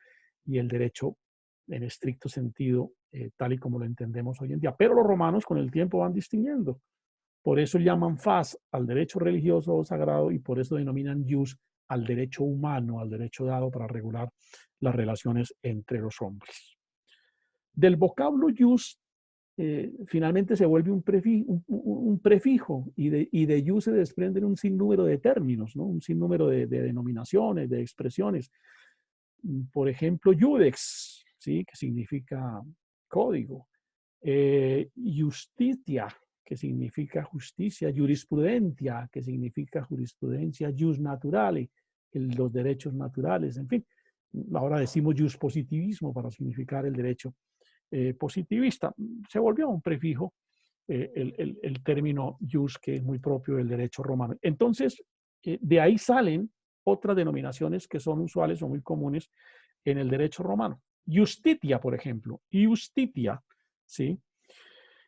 y el derecho en estricto sentido, tal y como lo entendemos hoy en día. Pero los romanos con el tiempo van distinguiendo. Por eso llaman fas al derecho religioso o sagrado y por eso denominan jus al derecho humano, al derecho dado para regular las relaciones entre los hombres. Del vocablo jus finalmente se vuelve un prefijo y de jus se desprenden un sinnúmero de términos, ¿no? Un sinnúmero de denominaciones, de expresiones. Por ejemplo, judex, ¿sí? Que significa código. Justitia, que significa justicia. Jurisprudentia, que significa jurisprudencia. Jus naturale, los derechos naturales. En fin, ahora decimos jus positivismo para significar el derecho positivista. Se volvió un prefijo el término jus, que es muy propio del derecho romano. Entonces, de ahí salen otras denominaciones que son usuales o muy comunes en el derecho romano. Justitia, por ejemplo. Justitia, ¿sí?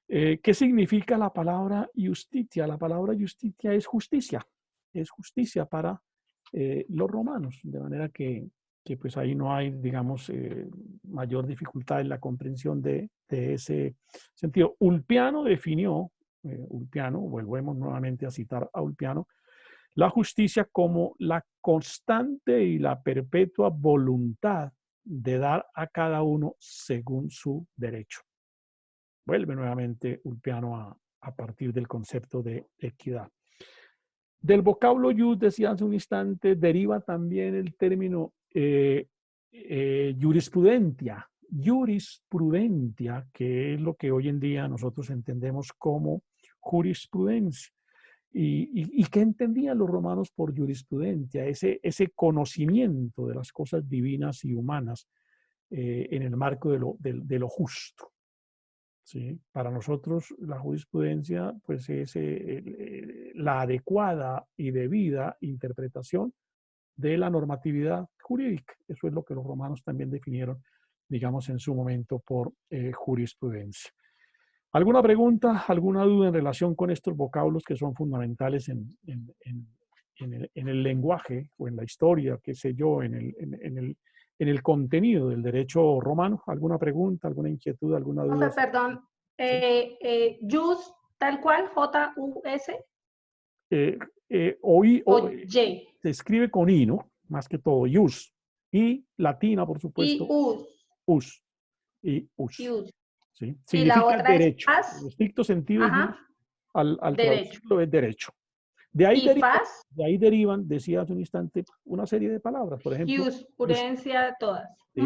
¿Qué significa la palabra justitia? La palabra justitia es justicia para los romanos, de manera que pues ahí no hay, digamos, mayor dificultad en la comprensión de ese sentido. Ulpiano definió, Ulpiano, volvemos nuevamente a citar a Ulpiano, la justicia como la constante y la perpetua voluntad de dar a cada uno según su derecho. Vuelve nuevamente Ulpiano a partir del concepto de equidad. Del vocablo jus, decía hace un instante, deriva también el término jurisprudentia. Jurisprudentia, que es lo que hoy en día nosotros entendemos como jurisprudencia. ¿Y qué entendían los romanos por jurisprudencia? Ese conocimiento de las cosas divinas y humanas en el marco de lo justo. ¿Sí? Para nosotros la jurisprudencia pues, es la adecuada y debida interpretación de la normatividad jurídica. Eso es lo que los romanos también definieron, digamos, en su momento por jurisprudencia. ¿Alguna pregunta, alguna duda en relación con estos vocablos que son fundamentales en el lenguaje o en la historia, qué sé yo, en el contenido del derecho romano? ¿Alguna pregunta, alguna inquietud, alguna duda? Perdón, jus, tal cual, J-U-S. O Y. Se escribe con I, ¿no? Más que todo, jus. Y latina, por supuesto. Y us. Us. Y us. Y us. ¿Sí? Y la otra derecho. es fas. En estricto sentido, Ajá. al Derecho. traducirlo es derecho. De ahí, fas. De ahí derivan, decía hace un instante, una serie de palabras. Por ejemplo, jurisprudencia, todas. ¿sí?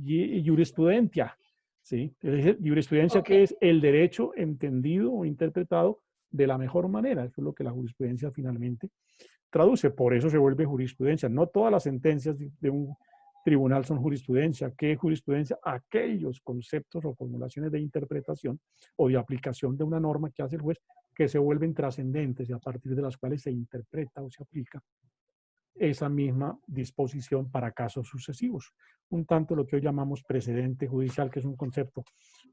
Y jurisprudencia. ¿Sí? Jurisprudencia, que es el derecho entendido o interpretado de la mejor manera. Eso es lo que la jurisprudencia finalmente traduce. Por eso se vuelve jurisprudencia. No todas las sentencias de un tribunal son jurisprudencia. ¿Qué es jurisprudencia? Aquellos conceptos o formulaciones de interpretación o de aplicación de una norma que hace el juez que se vuelven trascendentes y a partir de las cuales se interpreta o se aplica esa misma disposición para casos sucesivos. Un tanto lo que hoy llamamos precedente judicial, que es un concepto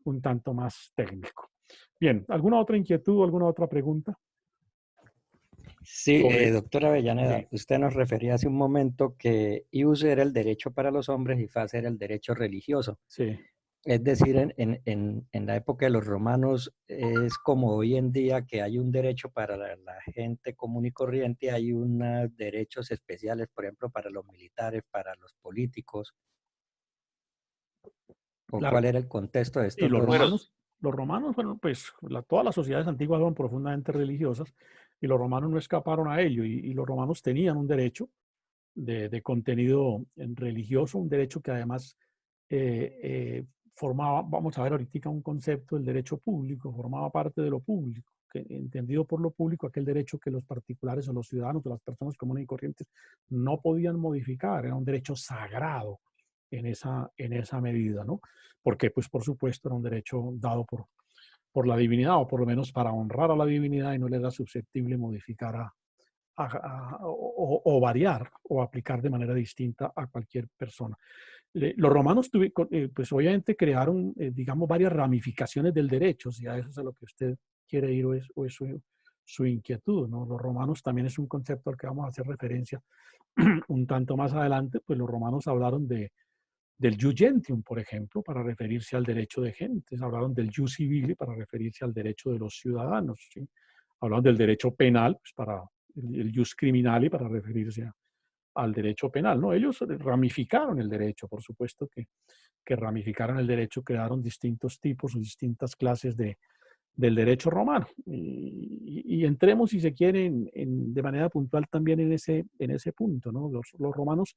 un tanto más técnico. Bien, ¿alguna otra inquietud o alguna otra pregunta? Sí, doctora Avellaneda, sí. Usted nos refería hace un momento que ius era el derecho para los hombres y fas era el derecho religioso. Sí. Es decir, en la época de los romanos es como hoy en día que hay un derecho para la gente común y corriente, hay unos derechos especiales, por ejemplo, para los militares, para los políticos. ¿O claro. ¿Cuál era el contexto de estos romanos? Los romanos, bueno, pues todas las sociedades antiguas son profundamente religiosas y los romanos no escaparon a ello y los romanos tenían un derecho de contenido religioso, un derecho que además formaba, vamos a ver ahorita un concepto del derecho público, formaba parte de lo público, que, entendido por lo público aquel derecho que los particulares o los ciudadanos o las personas comunes y corrientes no podían modificar, era un derecho sagrado en esa medida, ¿no? Porque, pues, por supuesto, era un derecho dado por la divinidad, o por lo menos para honrar a la divinidad, y no le era susceptible modificar o variar o aplicar de manera distinta a cualquier persona. Los romanos pues obviamente crearon, digamos, varias ramificaciones del derecho, si a eso es a lo que usted quiere ir o es su inquietud, ¿no? Los romanos también es un concepto al que vamos a hacer referencia un tanto más adelante. Pues los romanos hablaron del jus gentium, por ejemplo, para referirse al derecho de gentes. Hablaron del jus civile para referirse al derecho de los ciudadanos, ¿sí? Hablaron del derecho penal, pues para el jus criminale, para referirse al derecho penal, ¿no? Ellos ramificaron el derecho, por supuesto que ramificaron el derecho, crearon distintos tipos o distintas clases del derecho romano. Y entremos, si se quiere, de manera puntual también en ese punto, ¿no? Los romanos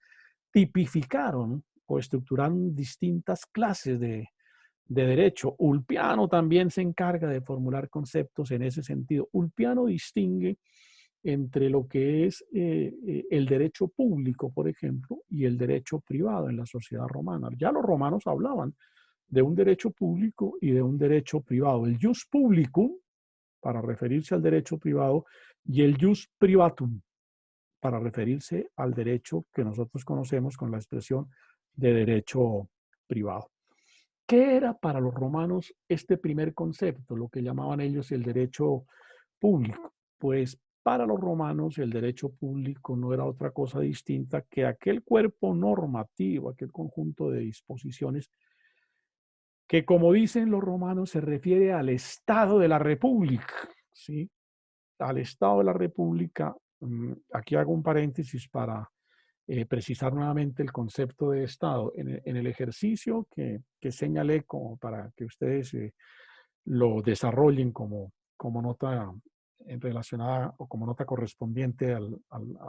tipificaron o estructuraron distintas clases de derecho. Ulpiano también se encarga de formular conceptos en ese sentido. Ulpiano distingue entre lo que es el derecho público, por ejemplo, y el derecho privado en la sociedad romana. Ya los romanos hablaban de un derecho público y de un derecho privado. El jus publicum, para referirse al derecho privado, y el jus privatum, para referirse al derecho que nosotros conocemos con la expresión de derecho privado. ¿Qué era para los romanos este primer concepto, lo que llamaban ellos el derecho público? Pues para los romanos el derecho público no era otra cosa distinta que aquel cuerpo normativo, aquel conjunto de disposiciones que, como dicen los romanos, se refiere al Estado de la República, ¿sí? Al Estado de la República. Aquí hago un paréntesis para precisar nuevamente el concepto de Estado. En el ejercicio que señalé como para que ustedes lo desarrollen como nota relacionada o como nota correspondiente a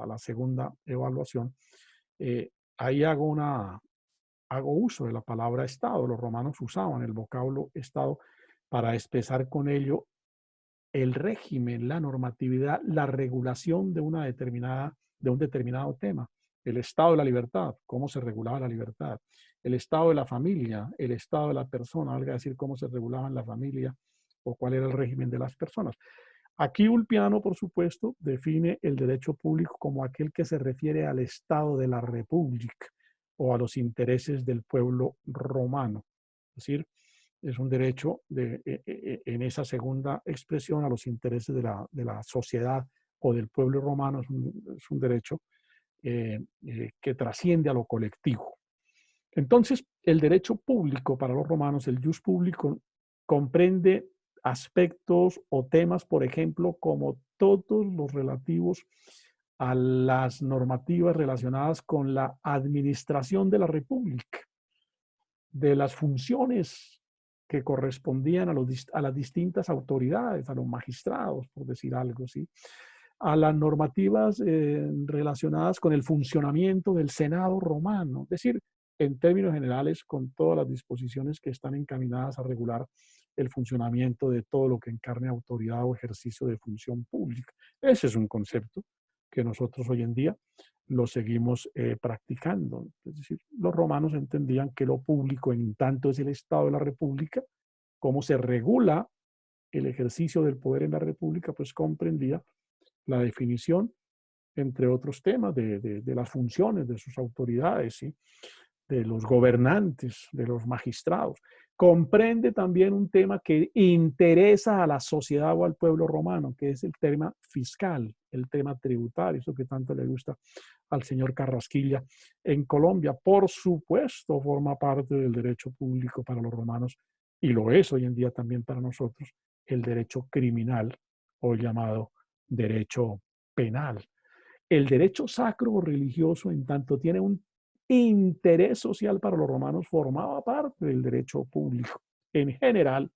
la segunda evaluación, ahí hago uso de la palabra Estado. Los romanos usaban el vocablo Estado para expresar con ello el régimen, la normatividad, la regulación de un determinado tema. El estado de la libertad, cómo se regulaba la libertad. El estado de la familia, el estado de la persona, valga decir cómo se regulaba la familia o cuál era el régimen de las personas. Aquí Ulpiano, por supuesto, define el derecho público como aquel que se refiere al estado de la república o a los intereses del pueblo romano. Es decir, es un derecho en esa segunda expresión a los intereses de la sociedad o del pueblo romano. Es un derecho que trasciende a lo colectivo. Entonces, el derecho público para los romanos, el jus público, comprende aspectos o temas, por ejemplo, como todos los relativos a las normativas relacionadas con la administración de la república, de las funciones que correspondían a las distintas autoridades, a los magistrados, por decir algo, ¿sí? A las normativas relacionadas con el funcionamiento del Senado romano, es decir, en términos generales, con todas las disposiciones que están encaminadas a regular el funcionamiento de todo lo que encarne autoridad o ejercicio de función pública. Ese es un concepto que nosotros hoy en día lo seguimos practicando. Es decir, los romanos entendían que lo público en tanto es el Estado de la República, cómo se regula el ejercicio del poder en la República, pues comprendía la definición, entre otros temas, de las funciones de sus autoridades, ¿sí? De los gobernantes, de los magistrados. Comprende también un tema que interesa a la sociedad o al pueblo romano, que es el tema fiscal, el tema tributario, eso que tanto le gusta al señor Carrasquilla en Colombia. Por supuesto, forma parte del derecho público para los romanos, y lo es hoy en día también para nosotros, el derecho criminal o llamado derecho penal. El derecho sacro o religioso, en tanto tiene un interés social para los romanos, formaba parte del derecho público. En general,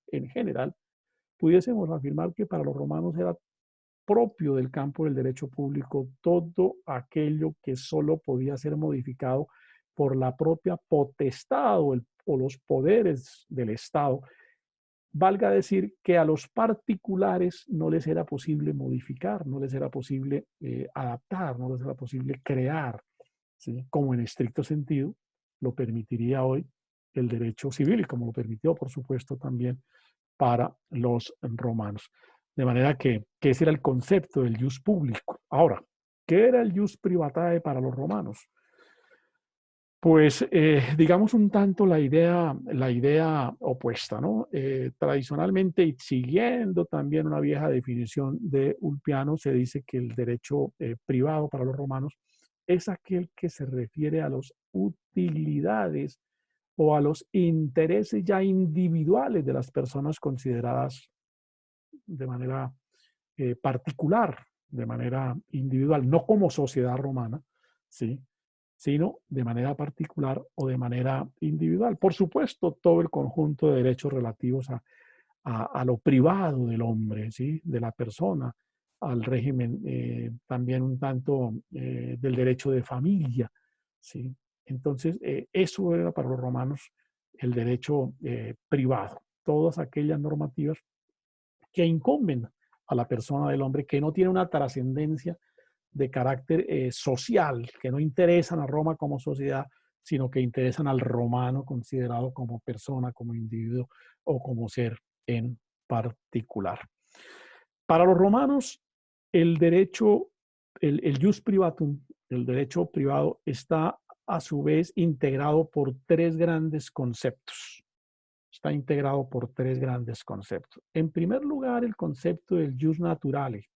pudiésemos afirmar que para los romanos era propio del campo del derecho público todo aquello que solo podía ser modificado por la propia potestad o los poderes del Estado. Valga decir que a los particulares no les era posible modificar, no les era posible adaptar, no les era posible crear, ¿sí? Como en estricto sentido lo permitiría hoy el derecho civil, y como lo permitió, por supuesto, también para los romanos. De manera que ese era el concepto del jus publico. Ahora, ¿qué era el jus privatae para los romanos? Pues digamos un tanto la idea opuesta, ¿no? Tradicionalmente y siguiendo también una vieja definición de Ulpiano, se dice que el derecho privado para los romanos es aquel que se refiere a las utilidades o a los intereses ya individuales de las personas consideradas de manera particular, de manera individual, no como sociedad romana, ¿sí?, sino de manera particular o de manera individual. Por supuesto, todo el conjunto de derechos relativos a lo privado del hombre, ¿sí?, de la persona, al régimen también un tanto del derecho de familia, ¿sí? Entonces, eso era para los romanos el derecho privado. Todas aquellas normativas que incumben a la persona del hombre, que no tiene una trascendencia de carácter social, que no interesan a Roma como sociedad, sino que interesan al romano considerado como persona, como individuo o como ser en particular. Para los romanos, el derecho, el jus privatum, el derecho privado, está a su vez integrado por tres grandes conceptos. Está integrado por tres grandes conceptos. En primer lugar, el concepto del jus naturale,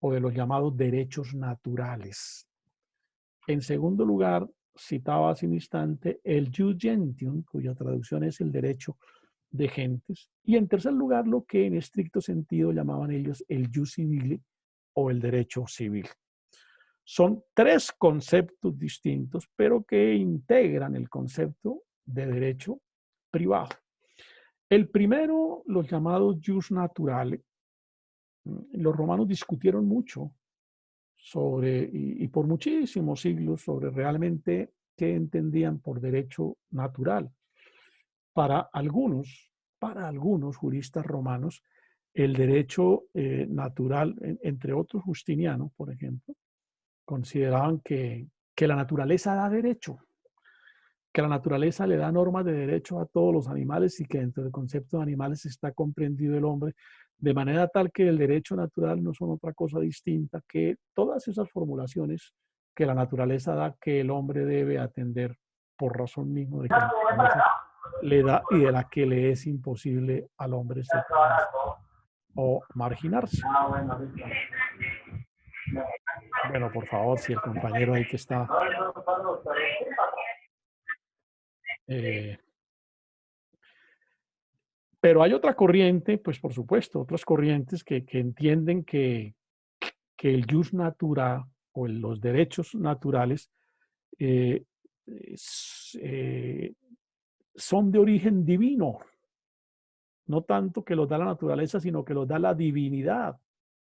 o de los llamados derechos naturales. En segundo lugar, citaba hace un instante el jus gentium, cuya traducción es el derecho de gentes. Y en tercer lugar, lo que en estricto sentido llamaban ellos el jus civile o el derecho civil. Son tres conceptos distintos, pero que integran el concepto de derecho privado. El primero, los llamados jus naturale. Los romanos discutieron mucho sobre, y por muchísimos siglos, sobre realmente qué entendían por derecho natural. Para algunos juristas romanos, el derecho natural, entre otros Justiniano, por ejemplo, consideraban que la naturaleza da derecho, que la naturaleza le da normas de derecho a todos los animales y que dentro del concepto de animales está comprendido el hombre, de manera tal que el derecho natural no son otra cosa distinta que todas esas formulaciones que la naturaleza da que el hombre debe atender por razón mismo de que la naturaleza le da y de la que le es imposible al hombre separarse o marginarse. Bueno, por favor, si el compañero ahí que está... pero hay otra corriente, pues por supuesto, otras corrientes que entienden que el jus natura o los derechos naturales son de origen divino. No tanto que los da la naturaleza, sino que los da la divinidad,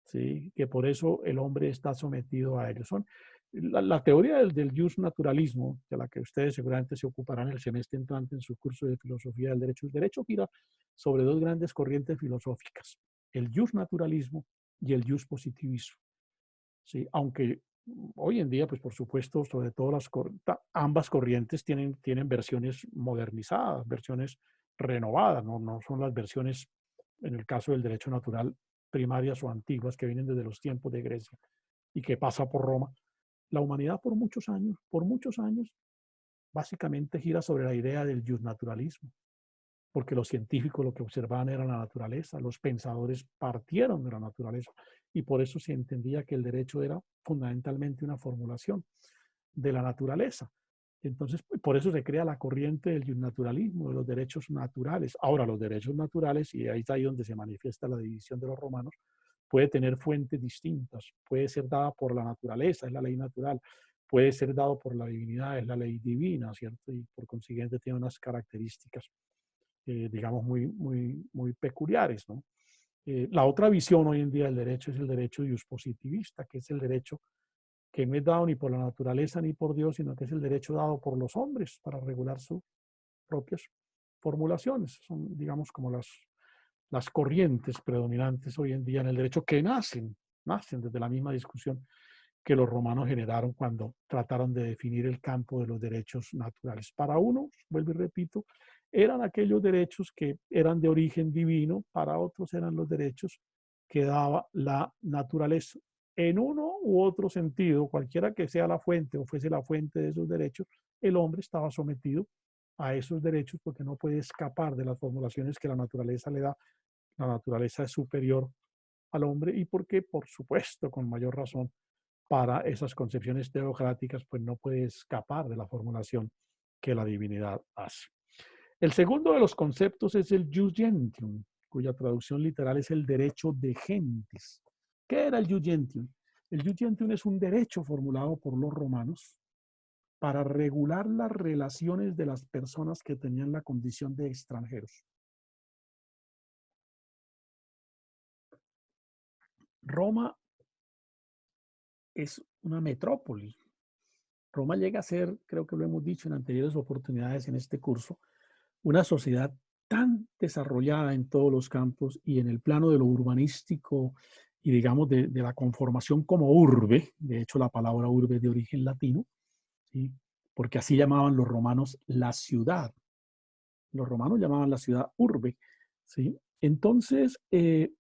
¿sí? Que por eso el hombre está sometido a ellos. Son la teoría del jus naturalismo, de la que ustedes seguramente se ocuparán el semestre entrante en su curso de filosofía del derecho. El derecho gira sobre dos grandes corrientes filosóficas, el jus naturalismo y el jus positivismo. ¿Sí? Aunque hoy en día, pues por supuesto, sobre todo ambas corrientes tienen versiones modernizadas, versiones renovadas, no son las versiones, en el caso del derecho natural, primarias o antiguas que vienen desde los tiempos de Grecia y que pasa por Roma. La humanidad por muchos años, básicamente gira sobre la idea del justnaturalismo, porque los científicos lo que observaban era la naturaleza, los pensadores partieron de la naturaleza y por eso se entendía que el derecho era fundamentalmente una formulación de la naturaleza. Entonces, por eso se crea la corriente del justnaturalismo, de los derechos naturales. Ahora, los derechos naturales, y ahí está ahí donde se manifiesta la división de los romanos, puede tener fuentes distintas. Puede ser dada por la naturaleza, es la ley natural. Puede ser dado por la divinidad, es la ley divina, ¿cierto? Y por consiguiente tiene unas características, digamos, muy peculiares, ¿no? La otra visión hoy en día del derecho es el derecho jus-positivista, que es el derecho que no es dado ni por la naturaleza ni por Dios, sino que es el derecho dado por los hombres para regular sus propias formulaciones. Son, digamos, como las corrientes predominantes hoy en día en el derecho que nacen desde la misma discusión que los romanos generaron cuando trataron de definir el campo de los derechos naturales. Para unos, vuelvo y repito, eran aquellos derechos que eran de origen divino, para otros eran los derechos que daba la naturaleza. En uno u otro sentido, cualquiera que sea la fuente o fuese la fuente de esos derechos, el hombre estaba sometido a esos derechos porque no puede escapar de las formulaciones que la naturaleza le da. La naturaleza es superior al hombre y porque, por supuesto, con mayor razón, para esas concepciones teocráticas, pues no puede escapar de la formulación que la divinidad hace. El segundo de los conceptos es el jus gentium, cuya traducción literal es el derecho de gentes. ¿Qué era el jus gentium? El jus gentium es un derecho formulado por los romanos para regular las relaciones de las personas que tenían la condición de extranjeros. Roma es una metrópoli. Roma llega a ser, creo que lo hemos dicho en anteriores oportunidades en este curso, una sociedad tan desarrollada en todos los campos y en el plano de lo urbanístico y digamos de la conformación como urbe. De hecho, la palabra urbe es de origen latino, ¿sí? Porque así llamaban los romanos la ciudad. Los romanos llamaban la ciudad urbe, ¿sí? Entonces, de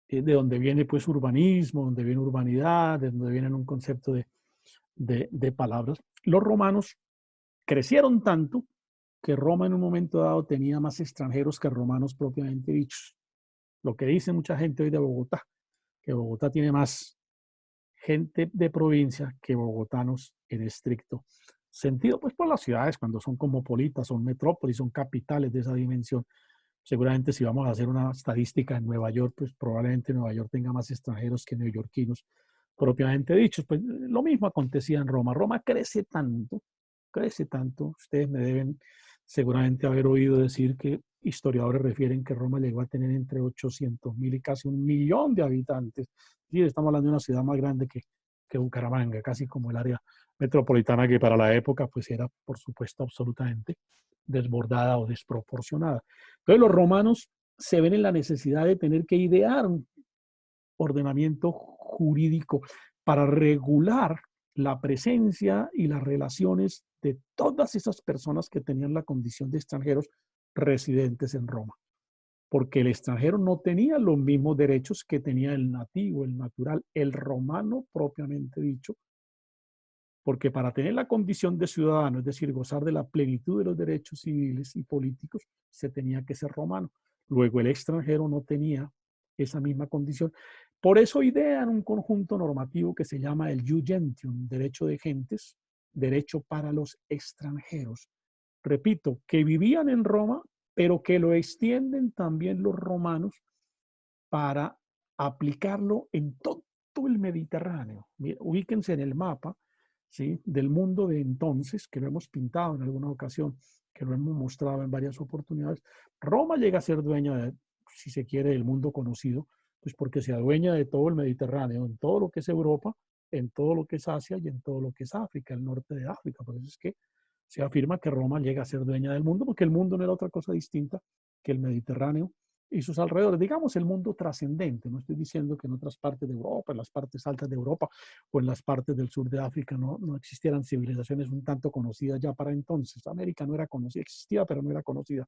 donde viene pues urbanismo, donde viene urbanidad, de donde viene un concepto de palabras. Los romanos crecieron tanto que Roma en un momento dado tenía más extranjeros que romanos propiamente dichos. Lo que dice mucha gente hoy de Bogotá, que Bogotá tiene más gente de provincia que bogotanos en estricto sentido, pues por las ciudades cuando son cosmopolitas, son metrópolis, son capitales de esa dimensión. Seguramente si vamos a hacer una estadística en Nueva York, pues probablemente Nueva York tenga más extranjeros que neoyorquinos propiamente dichos. Pues lo mismo acontecía en Roma. Roma crece tanto, ustedes me deben seguramente haber oído decir que historiadores refieren que Roma llegó a tener entre 800.000 y casi 1.000.000 de habitantes. Sí, estamos hablando de una ciudad más grande que Bucaramanga, casi como el área metropolitana que para la época pues era, por supuesto, absolutamente desbordada o desproporcionada. Entonces los romanos se ven en la necesidad de tener que idear un ordenamiento jurídico para regular la presencia y las relaciones de todas esas personas que tenían la condición de extranjeros residentes en Roma. Porque el extranjero no tenía los mismos derechos que tenía el nativo, el natural, el romano propiamente dicho, porque para tener la condición de ciudadano, es decir, gozar de la plenitud de los derechos civiles y políticos, se tenía que ser romano. Luego el extranjero no tenía esa misma condición. Por eso idean un conjunto normativo que se llama el jus gentium, derecho de gentes, derecho para los extranjeros. Repito, que vivían en Roma, pero que lo extienden también los romanos para aplicarlo en todo el Mediterráneo. Ubíquense en el mapa, ¿sí?, del mundo de entonces, que lo hemos pintado en alguna ocasión, que lo hemos mostrado en varias oportunidades. Roma llega a ser dueña de, si se quiere, del mundo conocido, pues porque se adueña de todo el Mediterráneo, en todo lo que es Europa, en todo lo que es Asia y en todo lo que es África, el norte de África. Por eso es que se afirma que Roma llega a ser dueña del mundo, porque el mundo no era otra cosa distinta que el Mediterráneo y sus alrededores, digamos el mundo trascendente. No estoy diciendo que en otras partes de Europa, en las partes altas de Europa o en las partes del sur de África no existieran civilizaciones un tanto conocidas ya para entonces. América no era conocida, existía pero no era conocida.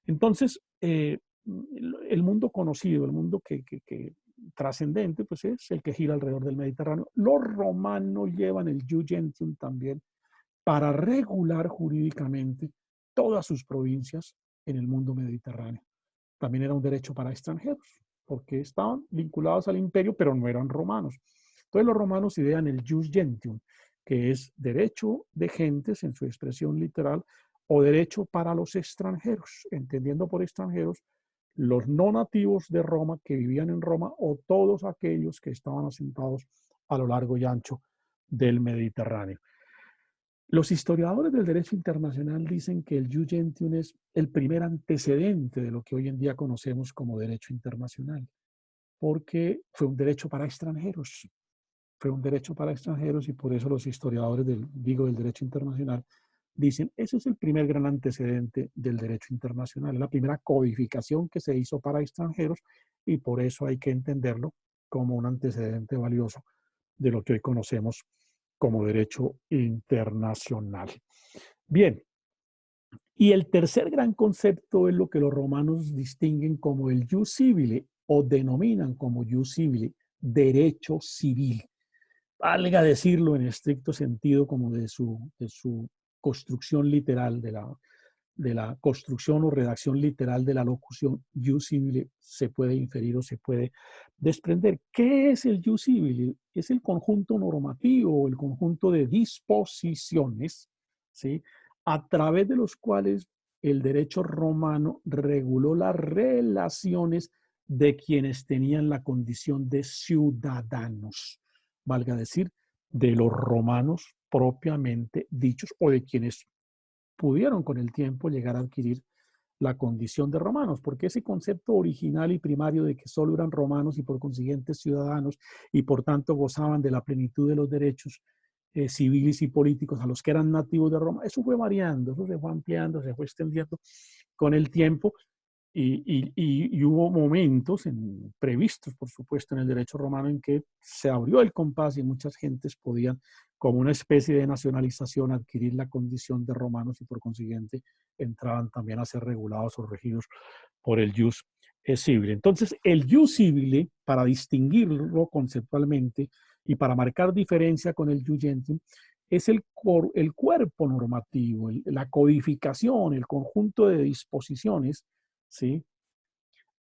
Entonces, el mundo conocido, el mundo que trascendente, pues es el que gira alrededor del Mediterráneo. Los romanos llevan el jus gentium también para regular jurídicamente todas sus provincias en el mundo mediterráneo. También era un derecho para extranjeros, porque estaban vinculados al imperio, pero no eran romanos. Entonces los romanos idean el jus gentium, que es derecho de gentes en su expresión literal, o derecho para los extranjeros, entendiendo por extranjeros los no nativos de Roma que vivían en Roma o todos aquellos que estaban asentados a lo largo y ancho del Mediterráneo. Los historiadores del derecho internacional dicen que el jus gentium es el primer antecedente de lo que hoy en día conocemos como derecho internacional, porque fue un derecho para extranjeros. Fue un derecho para extranjeros y por eso los historiadores del derecho internacional dicen, ese es el primer gran antecedente del derecho internacional, la primera codificación que se hizo para extranjeros y por eso hay que entenderlo como un antecedente valioso de lo que hoy conocemos como derecho internacional. Bien, y el tercer gran concepto es lo que los romanos distinguen como el jus civile o denominan como jus civile, derecho civil. Valga decirlo en estricto sentido como de su construcción literal, de la construcción o redacción literal de la locución jus civile, se puede inferir o se puede desprender. ¿Qué es el jus civile? Es el conjunto normativo, el conjunto de disposiciones, ¿sí?, a través de los cuales el derecho romano reguló las relaciones de quienes tenían la condición de ciudadanos, valga decir, de los romanos propiamente dichos o de quienes pudieron con el tiempo llegar a adquirir la condición de romanos, porque ese concepto original y primario de que solo eran romanos y por consiguiente ciudadanos y por tanto gozaban de la plenitud de los derechos civiles y políticos a los que eran nativos de Roma, eso fue variando, eso se fue ampliando, se fue extendiendo con el tiempo y hubo momentos previstos, por supuesto, en el derecho romano en que se abrió el compás y muchas gentes podían, como una especie de nacionalización, adquirir la condición de romanos y por consiguiente entraban también a ser regulados o regidos por el jus civile. Entonces, el jus civile, para distinguirlo conceptualmente y para marcar diferencia con el jus gentium, es el cuerpo normativo, la codificación, el conjunto de disposiciones, ¿sí?,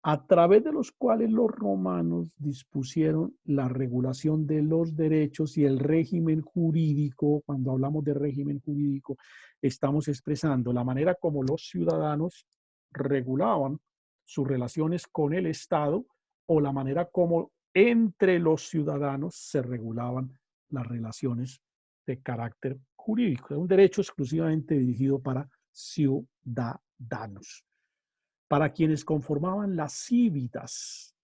a través de los cuales los romanos dispusieron la regulación de los derechos y el régimen jurídico. Cuando hablamos de régimen jurídico, estamos expresando la manera como los ciudadanos regulaban sus relaciones con el Estado o la manera como entre los ciudadanos se regulaban las relaciones de carácter jurídico. Es un derecho exclusivamente dirigido para ciudadanos. Para quienes conformaban las civitas,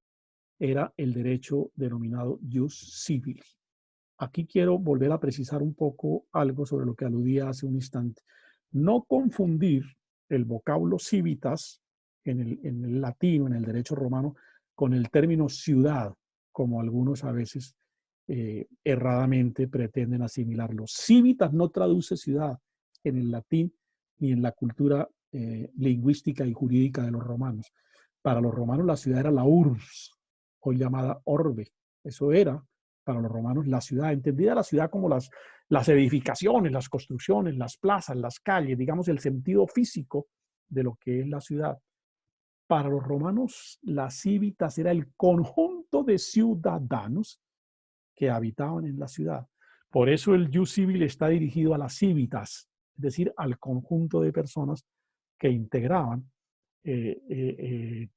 era el derecho denominado jus civile. Aquí quiero volver a precisar un poco algo sobre lo que aludía hace un instante. No confundir el vocablo civitas en el latino, en el derecho romano, con el término ciudad, como algunos a veces erradamente pretenden asimilarlo. Civitas no traduce ciudad en el latín ni en la cultura lingüística y jurídica de los romanos. Para los romanos la ciudad era la urbs, hoy llamada orbe. Eso era para los romanos la ciudad, entendida la ciudad como las edificaciones, las construcciones, las plazas, las calles, digamos el sentido físico de lo que es la ciudad. Para los romanos la civitas era el conjunto de ciudadanos que habitaban en la ciudad. Por eso el jus civile está dirigido a las civitas, es decir, al conjunto de personas que integraban, que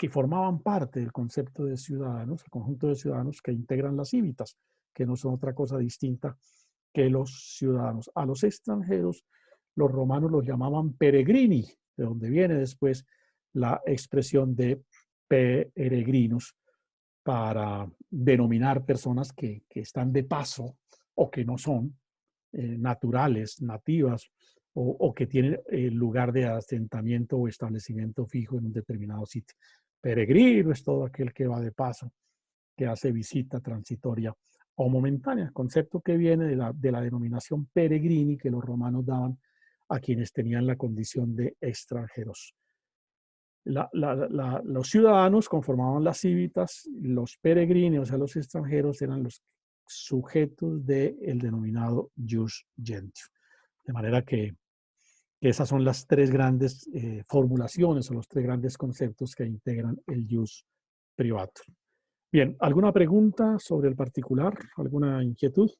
formaban parte del concepto de ciudadanos, el conjunto de ciudadanos que integran las civitas, que no son otra cosa distinta que los ciudadanos. A los extranjeros, los romanos los llamaban peregrini, de donde viene después la expresión de peregrinos, para denominar personas que están de paso o que no son naturales, nativas, o que tienen lugar de asentamiento o establecimiento fijo en un determinado sitio. Peregrino es todo aquel que va de paso, que hace visita transitoria o momentánea, concepto que viene de la denominación peregrini que los romanos daban a quienes tenían la condición de extranjeros. Los ciudadanos conformaban las civitas, los peregrinos, o sea, los extranjeros, eran los sujetos del denominado jus gentium. De manera que esas son las tres grandes formulaciones o los tres grandes conceptos que integran el jus privatum. Bien, ¿alguna pregunta sobre el particular? ¿Alguna inquietud?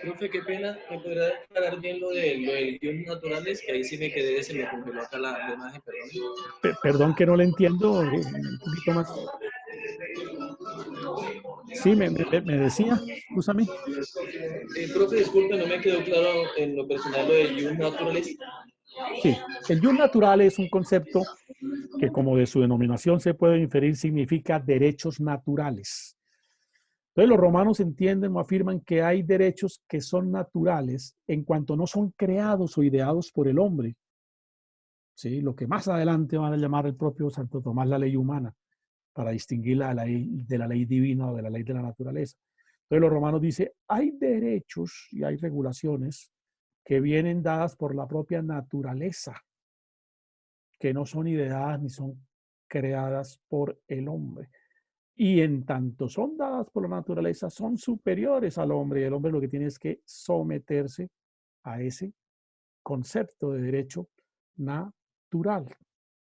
Profe, qué pena, ¿me podría aclarar bien lo del guión naturales? Que ahí sí me quedé, se me congeló acá la imagen, perdón. Perdón que no le entiendo, un poquito más. Sí, me decía, escúchame. Profe, disculpe, no me quedó claro en lo personal lo del guión naturales. Sí, el jus natural es un concepto que, como de su denominación se puede inferir, significa derechos naturales. Entonces los romanos entienden o afirman que hay derechos que son naturales en cuanto no son creados o ideados por el hombre. ¿Sí? Lo que más adelante van a llamar el propio Santo Tomás la ley humana, para distinguir la ley de la ley divina o de la ley de la naturaleza. Entonces los romanos dicen, hay derechos y hay regulaciones que vienen dadas por la propia naturaleza, que no son ideadas ni son creadas por el hombre. Y en tanto son dadas por la naturaleza, son superiores al hombre, y el hombre lo que tiene es que someterse a ese concepto de derecho natural.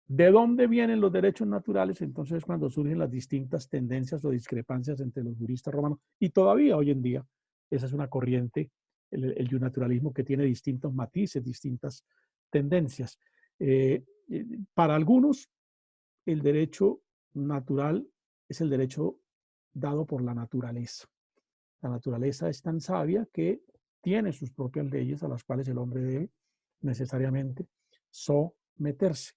¿De dónde vienen los derechos naturales? Entonces, cuando surgen las distintas tendencias o discrepancias entre los juristas romanos, y todavía hoy en día, esa es una corriente, el naturalismo, que tiene distintos matices, distintas tendencias. Para algunos, el derecho natural es el derecho dado por la naturaleza. La naturaleza es tan sabia que tiene sus propias leyes a las cuales el hombre debe necesariamente someterse.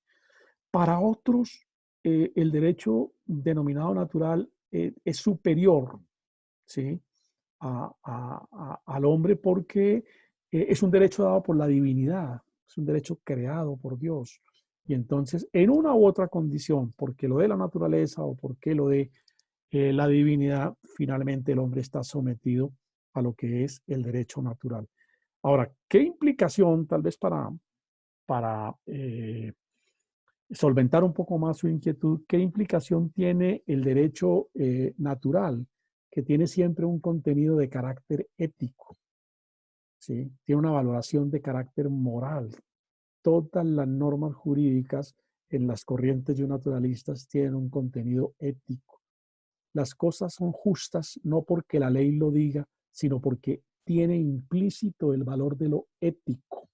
Para otros, el derecho denominado natural es superior, ¿sí?, al hombre, porque es un derecho dado por la divinidad, es un derecho creado por Dios. Y entonces, en una u otra condición, porque lo de la naturaleza o porque lo de la divinidad, finalmente el hombre está sometido a lo que es el derecho natural. Ahora, ¿qué implicación, tal vez para solventar un poco más su inquietud, qué implicación tiene el derecho natural, que tiene siempre un contenido de carácter ético, ¿sí? Tiene una valoración de carácter moral? Todas las normas jurídicas en las corrientes naturalistas tienen un contenido ético. Las cosas son justas no porque la ley lo diga, sino porque tiene implícito el valor de lo ético.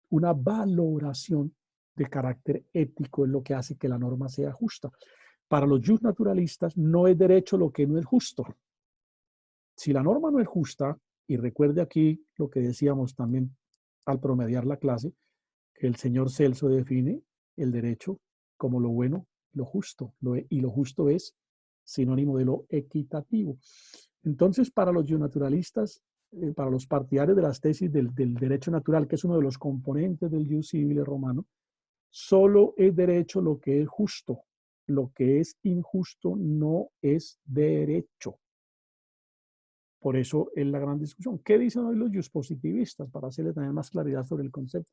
Una valoración de carácter ético es lo que hace que la norma sea justa. Para los justnaturalistas no es derecho lo que no es justo. Si la norma no es justa, y recuerde aquí lo que decíamos también al promediar la clase, que el señor Celso define el derecho como lo bueno, lo justo, y lo justo es sinónimo de lo equitativo. Entonces, para los naturalistas, para los partidarios de las tesis del derecho natural, que es uno de los componentes del jus civile romano, solo es derecho lo que es justo. Lo que es injusto no es derecho. Por eso es la gran discusión. ¿Qué dicen hoy los positivistas? Para hacerle también más claridad sobre el concepto.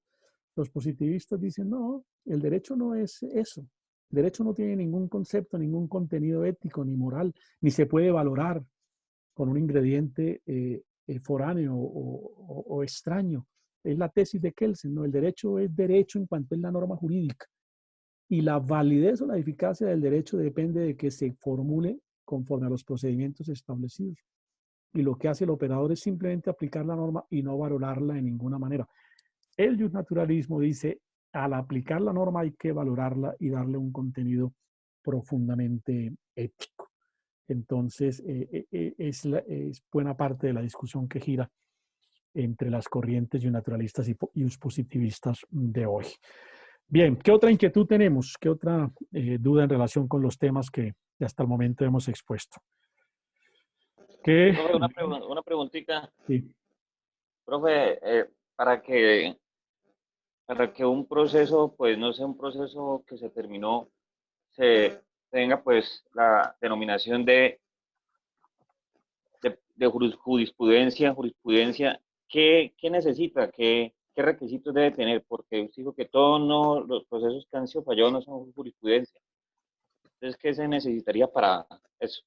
Los positivistas dicen, no, el derecho no es eso. El derecho no tiene ningún concepto, ningún contenido ético ni moral, ni se puede valorar con un ingrediente foráneo o extraño. Es la tesis de Kelsen, ¿no? El derecho es derecho en cuanto es la norma jurídica. Y la validez o la eficacia del derecho depende de que se formule conforme a los procedimientos establecidos. Y lo que hace el operador es simplemente aplicar la norma y no valorarla de ninguna manera. El justnaturalismo dice, al aplicar la norma hay que valorarla y darle un contenido profundamente ético. Entonces, es buena parte de la discusión que gira entre las corrientes justnaturalistas y positivistas de hoy. Bien, ¿qué otra inquietud tenemos? ¿Qué otra duda en relación con los temas que hasta el momento hemos expuesto? Profe, una preguntita. Sí. Profe, para que un proceso, pues no sea un proceso que se terminó, se tenga pues la denominación de jurisprudencia, ¿qué necesita? ¿Qué requisitos debe tener? Porque os digo que todos los procesos que han sido fallados no son jurisprudencia. Entonces, ¿qué se necesitaría para eso?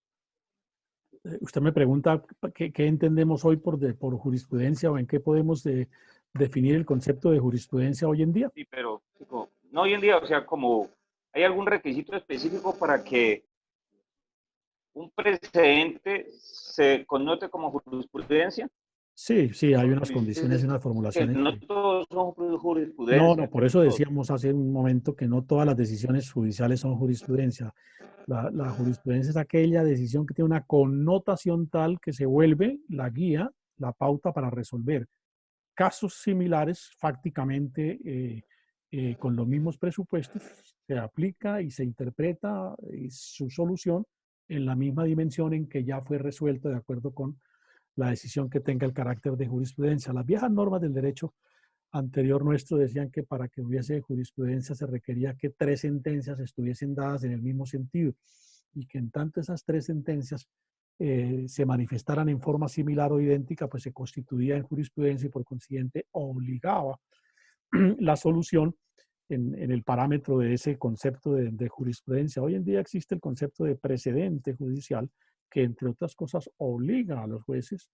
Usted me pregunta qué entendemos hoy por jurisprudencia, o en qué podemos definir el concepto de jurisprudencia hoy en día. Sí, pero no hoy en día, o sea, como ¿hay algún requisito específico para que un precedente se connote como jurisprudencia? Sí, hay unas condiciones y unas formulaciones. No todos son jurisprudencia. No, por eso decíamos hace un momento que no todas las decisiones judiciales son jurisprudencia. La jurisprudencia es aquella decisión que tiene una connotación tal que se vuelve la guía, la pauta para resolver casos similares, fácticamente con los mismos presupuestos, se aplica y se interpreta su solución en la misma dimensión en que ya fue resuelta de acuerdo con la decisión que tenga el carácter de jurisprudencia. Las viejas normas del derecho anterior nuestro decían que para que hubiese jurisprudencia se requería que 3 sentencias estuviesen dadas en el mismo sentido. y que en tanto esas 3 sentencias se manifestaran en forma similar o idéntica, pues se constituía en jurisprudencia y por consiguiente obligaba la solución en el parámetro de ese concepto de jurisprudencia. Hoy en día existe el concepto de precedente judicial que, entre otras cosas, obliga a los jueces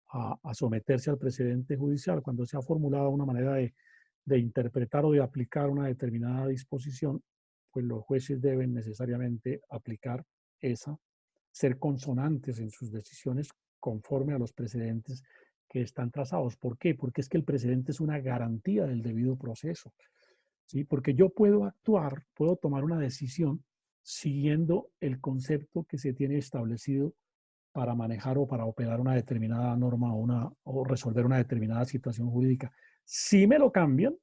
a someterse al precedente judicial cuando se ha formulado una manera de interpretar o de aplicar una determinada disposición, pues los jueces deben necesariamente aplicar esa, ser consonantes en sus decisiones conforme a los precedentes que están trazados. ¿Por qué? Porque es que el precedente es una garantía del debido proceso, ¿sí? Porque yo puedo actuar, puedo tomar una decisión siguiendo el concepto que se tiene establecido para manejar o para operar una determinada norma o resolver una determinada situación jurídica. Si me lo cambian,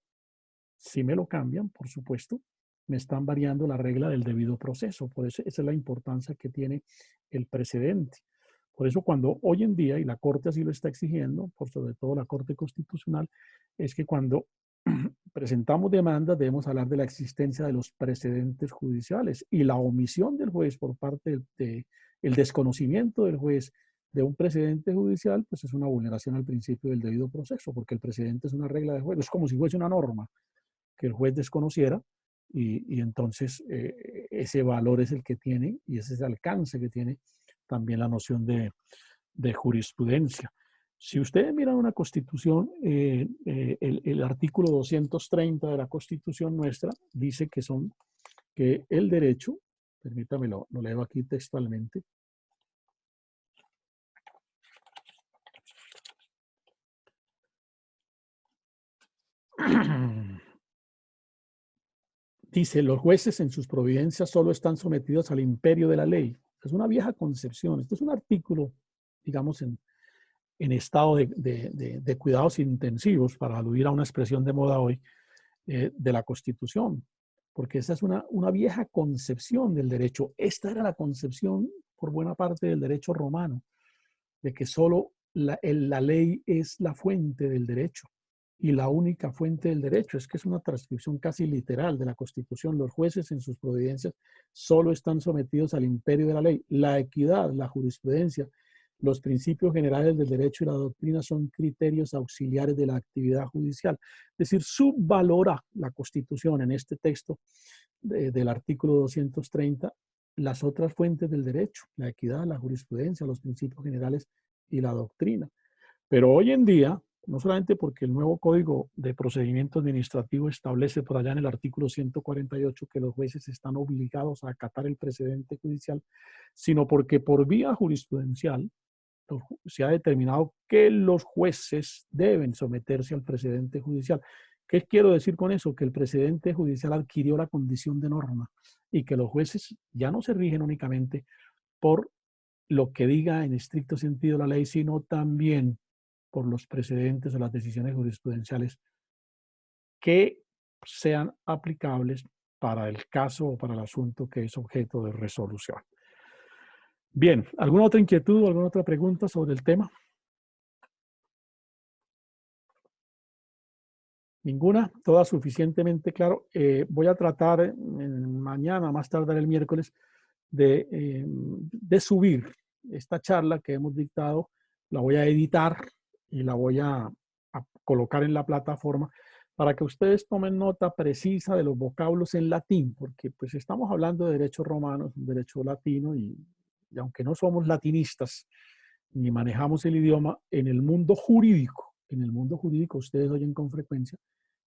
por supuesto, me están variando la regla del debido proceso. Por eso esa es la importancia que tiene el precedente. Por eso cuando hoy en día, y la Corte así lo está exigiendo, por sobre todo la Corte Constitucional, es que cuando presentamos demandas debemos hablar de la existencia de los precedentes judiciales y la omisión del juez por parte el desconocimiento del juez de un precedente judicial, pues es una vulneración al principio del debido proceso, porque el precedente es una regla de juego, es como si fuese una norma que el juez desconociera y entonces ese valor es el que tiene y ese es el alcance que tiene también la noción de jurisprudencia. Si ustedes miran una constitución, el artículo 230 de la constitución nuestra dice que el derecho, permítame lo leo aquí textualmente, dice, los jueces en sus providencias solo están sometidos al imperio de la ley. Es una vieja concepción. Este es un artículo, digamos, en estado de cuidados intensivos, para aludir a una expresión de moda hoy, de la Constitución. Porque esa es una vieja concepción del derecho. Esta era la concepción, por buena parte, del derecho romano, de que solo la ley es la fuente del derecho. Y la única fuente del derecho es que es una transcripción casi literal de la Constitución. Los jueces en sus providencias solo están sometidos al imperio de la ley. La equidad, la jurisprudencia, los principios generales del derecho y la doctrina son criterios auxiliares de la actividad judicial. Es decir, subvalora la Constitución en este texto del artículo 230 las otras fuentes del derecho, la equidad, la jurisprudencia, los principios generales y la doctrina. Pero hoy en día, no solamente porque el nuevo Código de Procedimiento Administrativo establece por allá en el artículo 148 que los jueces están obligados a acatar el precedente judicial, sino porque por vía jurisprudencial se ha determinado que los jueces deben someterse al precedente judicial. ¿Qué quiero decir con eso? Que el precedente judicial adquirió la condición de norma y que los jueces ya no se rigen únicamente por lo que diga en estricto sentido la ley, sino también por los precedentes o las decisiones jurisprudenciales que sean aplicables para el caso o para el asunto que es objeto de resolución. Bien, ¿alguna otra inquietud o alguna otra pregunta sobre el tema? ¿Ninguna? ¿Toda suficientemente claro? Voy a tratar mañana, más tardar el miércoles, de subir esta charla que hemos dictado. La voy a editar y la voy a colocar en la plataforma para que ustedes tomen nota precisa de los vocablos en latín, porque pues estamos hablando de derecho romano, es un derecho latino y aunque no somos latinistas ni manejamos el idioma, en el mundo jurídico ustedes oyen con frecuencia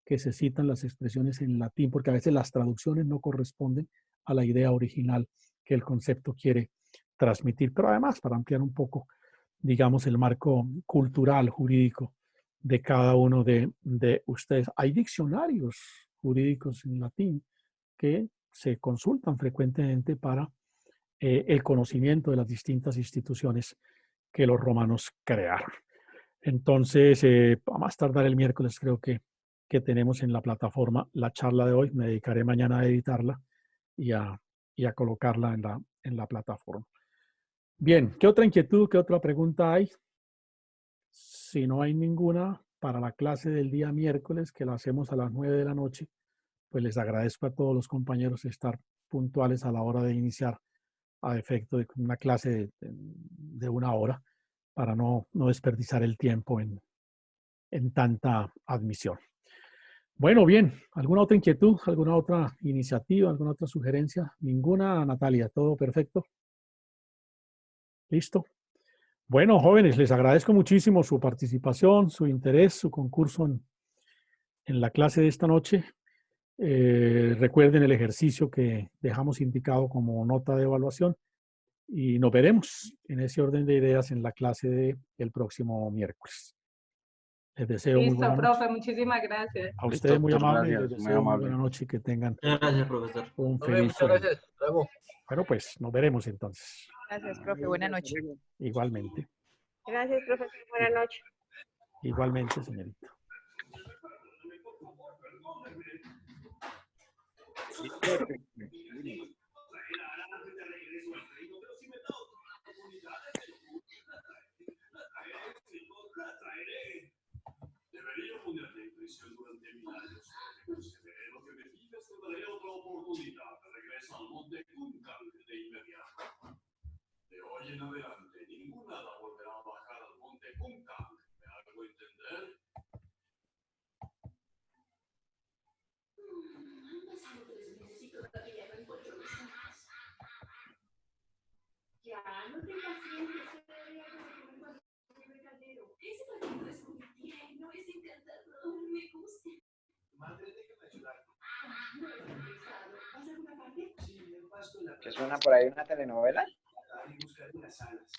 que se citan las expresiones en latín, porque a veces las traducciones no corresponden a la idea original que el concepto quiere transmitir. Pero además, para ampliar un poco, digamos, el marco cultural, jurídico de cada uno de ustedes. Hay diccionarios jurídicos en latín que se consultan frecuentemente para el conocimiento de las distintas instituciones que los romanos crearon. Entonces, a más tardar el miércoles creo que tenemos en la plataforma la charla de hoy. Me dedicaré mañana a editarla y a colocarla en la plataforma. Bien, ¿qué otra inquietud, qué otra pregunta hay? Si no hay ninguna, para la clase del día miércoles, que la hacemos a las 9 de la noche, pues les agradezco a todos los compañeros estar puntuales a la hora de iniciar a efecto de una clase de 1 hora para no desperdiciar el tiempo en tanta admisión. Bueno, bien. ¿Alguna otra inquietud? ¿Alguna otra iniciativa? ¿Alguna otra sugerencia? Ninguna, Natalia. ¿Todo perfecto? ¿Listo? Bueno, jóvenes, les agradezco muchísimo su participación, su interés, su concurso en la clase de esta noche. Recuerden el ejercicio que dejamos indicado como nota de evaluación y nos veremos en ese orden de ideas en la clase del próximo miércoles. Les deseo muy Listo, buena profe, noche. muchísimas gracias. A Listo, ustedes muy doctor, amables, les gracias, muy deseo muy amable. buena noche y que tengan Gracias, profesor. un Profe, feliz muchas domingo. gracias. Luego. Bueno, pues nos veremos entonces. Gracias, profe. Buena noche. Igualmente. Gracias, profesor. Buenas noches. Igualmente, señorita. Debería ponerte en prisión durante 1000 años. Lo que me dices te daré otra oportunidad. Regresa al monte Kunkan de inmediato. De hoy en adelante, ningún hada volverá a bajar al monte Kunkan. ¿Me hago entender? Han pasado 3 meses y todavía no encuentro mis hijas. Ya, no te impacientes. Ese patito es muy tierno, es encantador, me gusta. Madre, déjame ayudar. No es complicado. ¿Vas a alguna parte? Sí, el pasto en la... ¿Que suena por ahí una telenovela? Ahí buscaré unas alas.